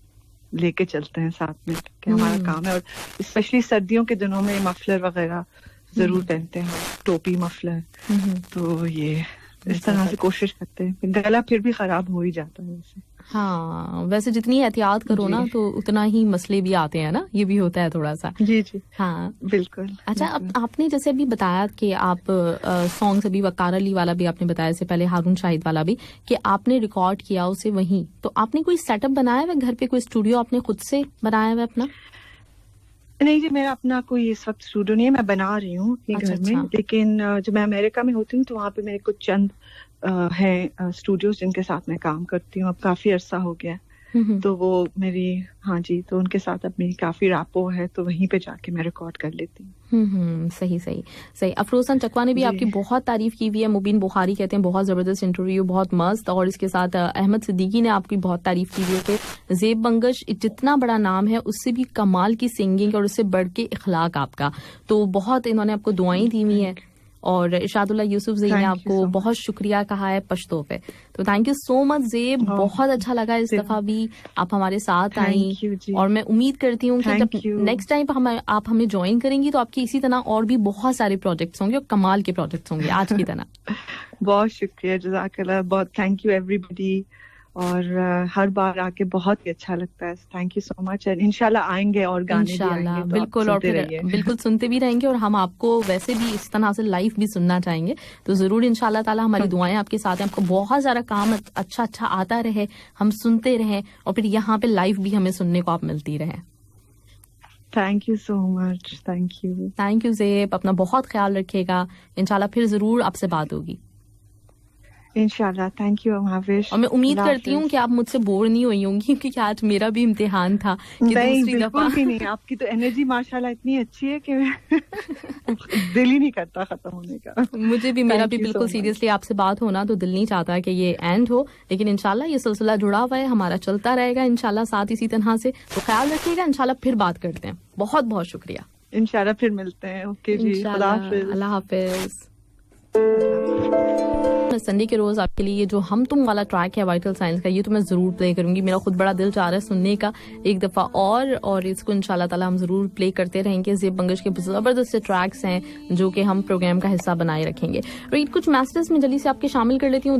लेके चलते हैं साथ में, कि हमारा काम है। और स्पेशली सर्दियों के दिनों में मफलर वगैरह जरूर पहनते हैं हम, टोपी मफलर। तो ये इस तरह से कोशिश करते हैं, गला फिर भी खराब हो ही जाता है वैसे। हाँ, वैसे जितनी एहतियात करो ना तो उतना ही मसले भी आते हैं ना, ये भी होता है थोड़ा सा। जी जी हाँ बिल्कुल। अच्छा, अब आपने जैसे अभी बताया कि आप सॉन्ग्स अभी वकार अली वाला भी आपने बताया, से पहले हारून शाहिद वाला भी, कि आपने रिकॉर्ड किया उसे वहीं, तो आपने कोई सेटअप बनाया हुआ घर पे, कोई स्टूडियो आपने खुद से बनाया हुआ अपना? नहीं जी, मेरा अपना कोई इस वक्त स्टूडियो नहीं है, मैं बना रही हूँ अपने घर में। लेकिन जब मैं अमेरिका में होती हूँ तो वहाँ पे मेरे कुछ चंद हैं स्टूडियोज जिनके साथ मैं काम करती हूँ, अब काफी अरसा हो गया। तो वो मेरी, हाँ जी, तो उनके साथ अब मेरी काफी रापो है, तो वहीं पे जाके मैं रिकॉर्ड कर लेती हूँ। सही सही सही। अफरोज चकवा ने भी आपकी बहुत तारीफ की हुई है, मुबीन बुखारी कहते हैं बहुत जबरदस्त इंटरव्यू, बहुत मस्त। और इसके साथ अहमद सिद्दीकी ने आपकी बहुत तारीफ की हुई है कि ज़ेब बंगश जितना बड़ा नाम है उससे भी कमाल की सिंगिंग और उससे बढ़ के इखलाक आपका, तो बहुत इन्होंने आपको दुआएं दी हुई हैं। और इरशादुल्ला यूसुफ ज़ेब ने आपको बहुत शुक्रिया कहा है पश्तो पे, तो थैंक यू सो मच ज़ेब, बहुत अच्छा लगा इस दफा भी आप हमारे साथ आई। और मैं उम्मीद करती हूँ कि जब नेक्स्ट टाइम आप हमें ज्वाइन करेंगी तो आपके इसी तरह और भी बहुत सारे प्रोजेक्ट्स होंगे और कमाल के प्रोजेक्ट्स होंगे आज की तरह। बहुत शुक्रिया, जज़ाकल्लाह, बहुत थैंक यू एवरीबॉडी। और हर बार आके बहुत ही अच्छा लगता है, thank you so much. And इंशाल्लाह आएंगे और गाने भी आएंगे, तो बिल्कुल, और फिर बिल्कुल सुनते भी रहेंगे, और हम आपको वैसे भी इस तरह से लाइव भी सुनना चाहेंगे, तो जरूर इंशाल्लाह ताला हमारी दुआएं आपके साथ हैं। आपको बहुत सारा काम अच्छा अच्छा आता रहे, हम सुनते रहें, और फिर यहाँ पे लाइव भी हमें सुनने को आप मिलती रहे। Thank you so much, thank you ज़ेब, अपना बहुत ख्याल रखिएगा, इंशाल्लाह फिर जरूर आपसे बात होगी इंशाल्लाह। Thank you Mahavish. और मैं उम्मीद करती हूँ कि आप मुझसे बोर नहीं हुई होंगी, क्योंकि आज मेरा भी इम्तिहान था कि दूसरी दफा भी नहीं। आपकी तो एनर्जी माशाल्लाह इतनी अच्छी है कि दिल ही नहीं करता खत्म होने का। मुझे भी, मेरा भी बिल्कुल सीरियसली आपसे बात होना तो दिल नहीं चाहता कि ये एंड हो, लेकिन इंशाल्लाह ये सिलसिला जुड़ा हुआ है, हमारा चलता रहेगा इंशाल्लाह साथ इसी तरह से। तो ख्याल रखिएगा, इंशाल्लाह फिर बात करते हैं। बहुत बहुत शुक्रिया, इंशाल्लाह फिर मिलते हैं। ओके जी, अल्लाह हाफिज। संडे के रोज आपके लिए ये जो हम तुम वाला ट्रैक है वाइटल साइंस का, ये तो मैं जरूर प्ले करूंगी, मेरा खुद बड़ा दिल चाह रहा है सुनने का एक दफा और इसको इंशाल्लाह ताला हम जरूर प्ले करते रहेंगे। ज़ेब बंगश के जबरदस्त ट्रैक्स हैं जो कि हम प्रोग्राम का हिस्सा बनाए रखेंगे। और कुछ मैसेजेस में जल्दी से आपके शामिल कर लेती हूँ।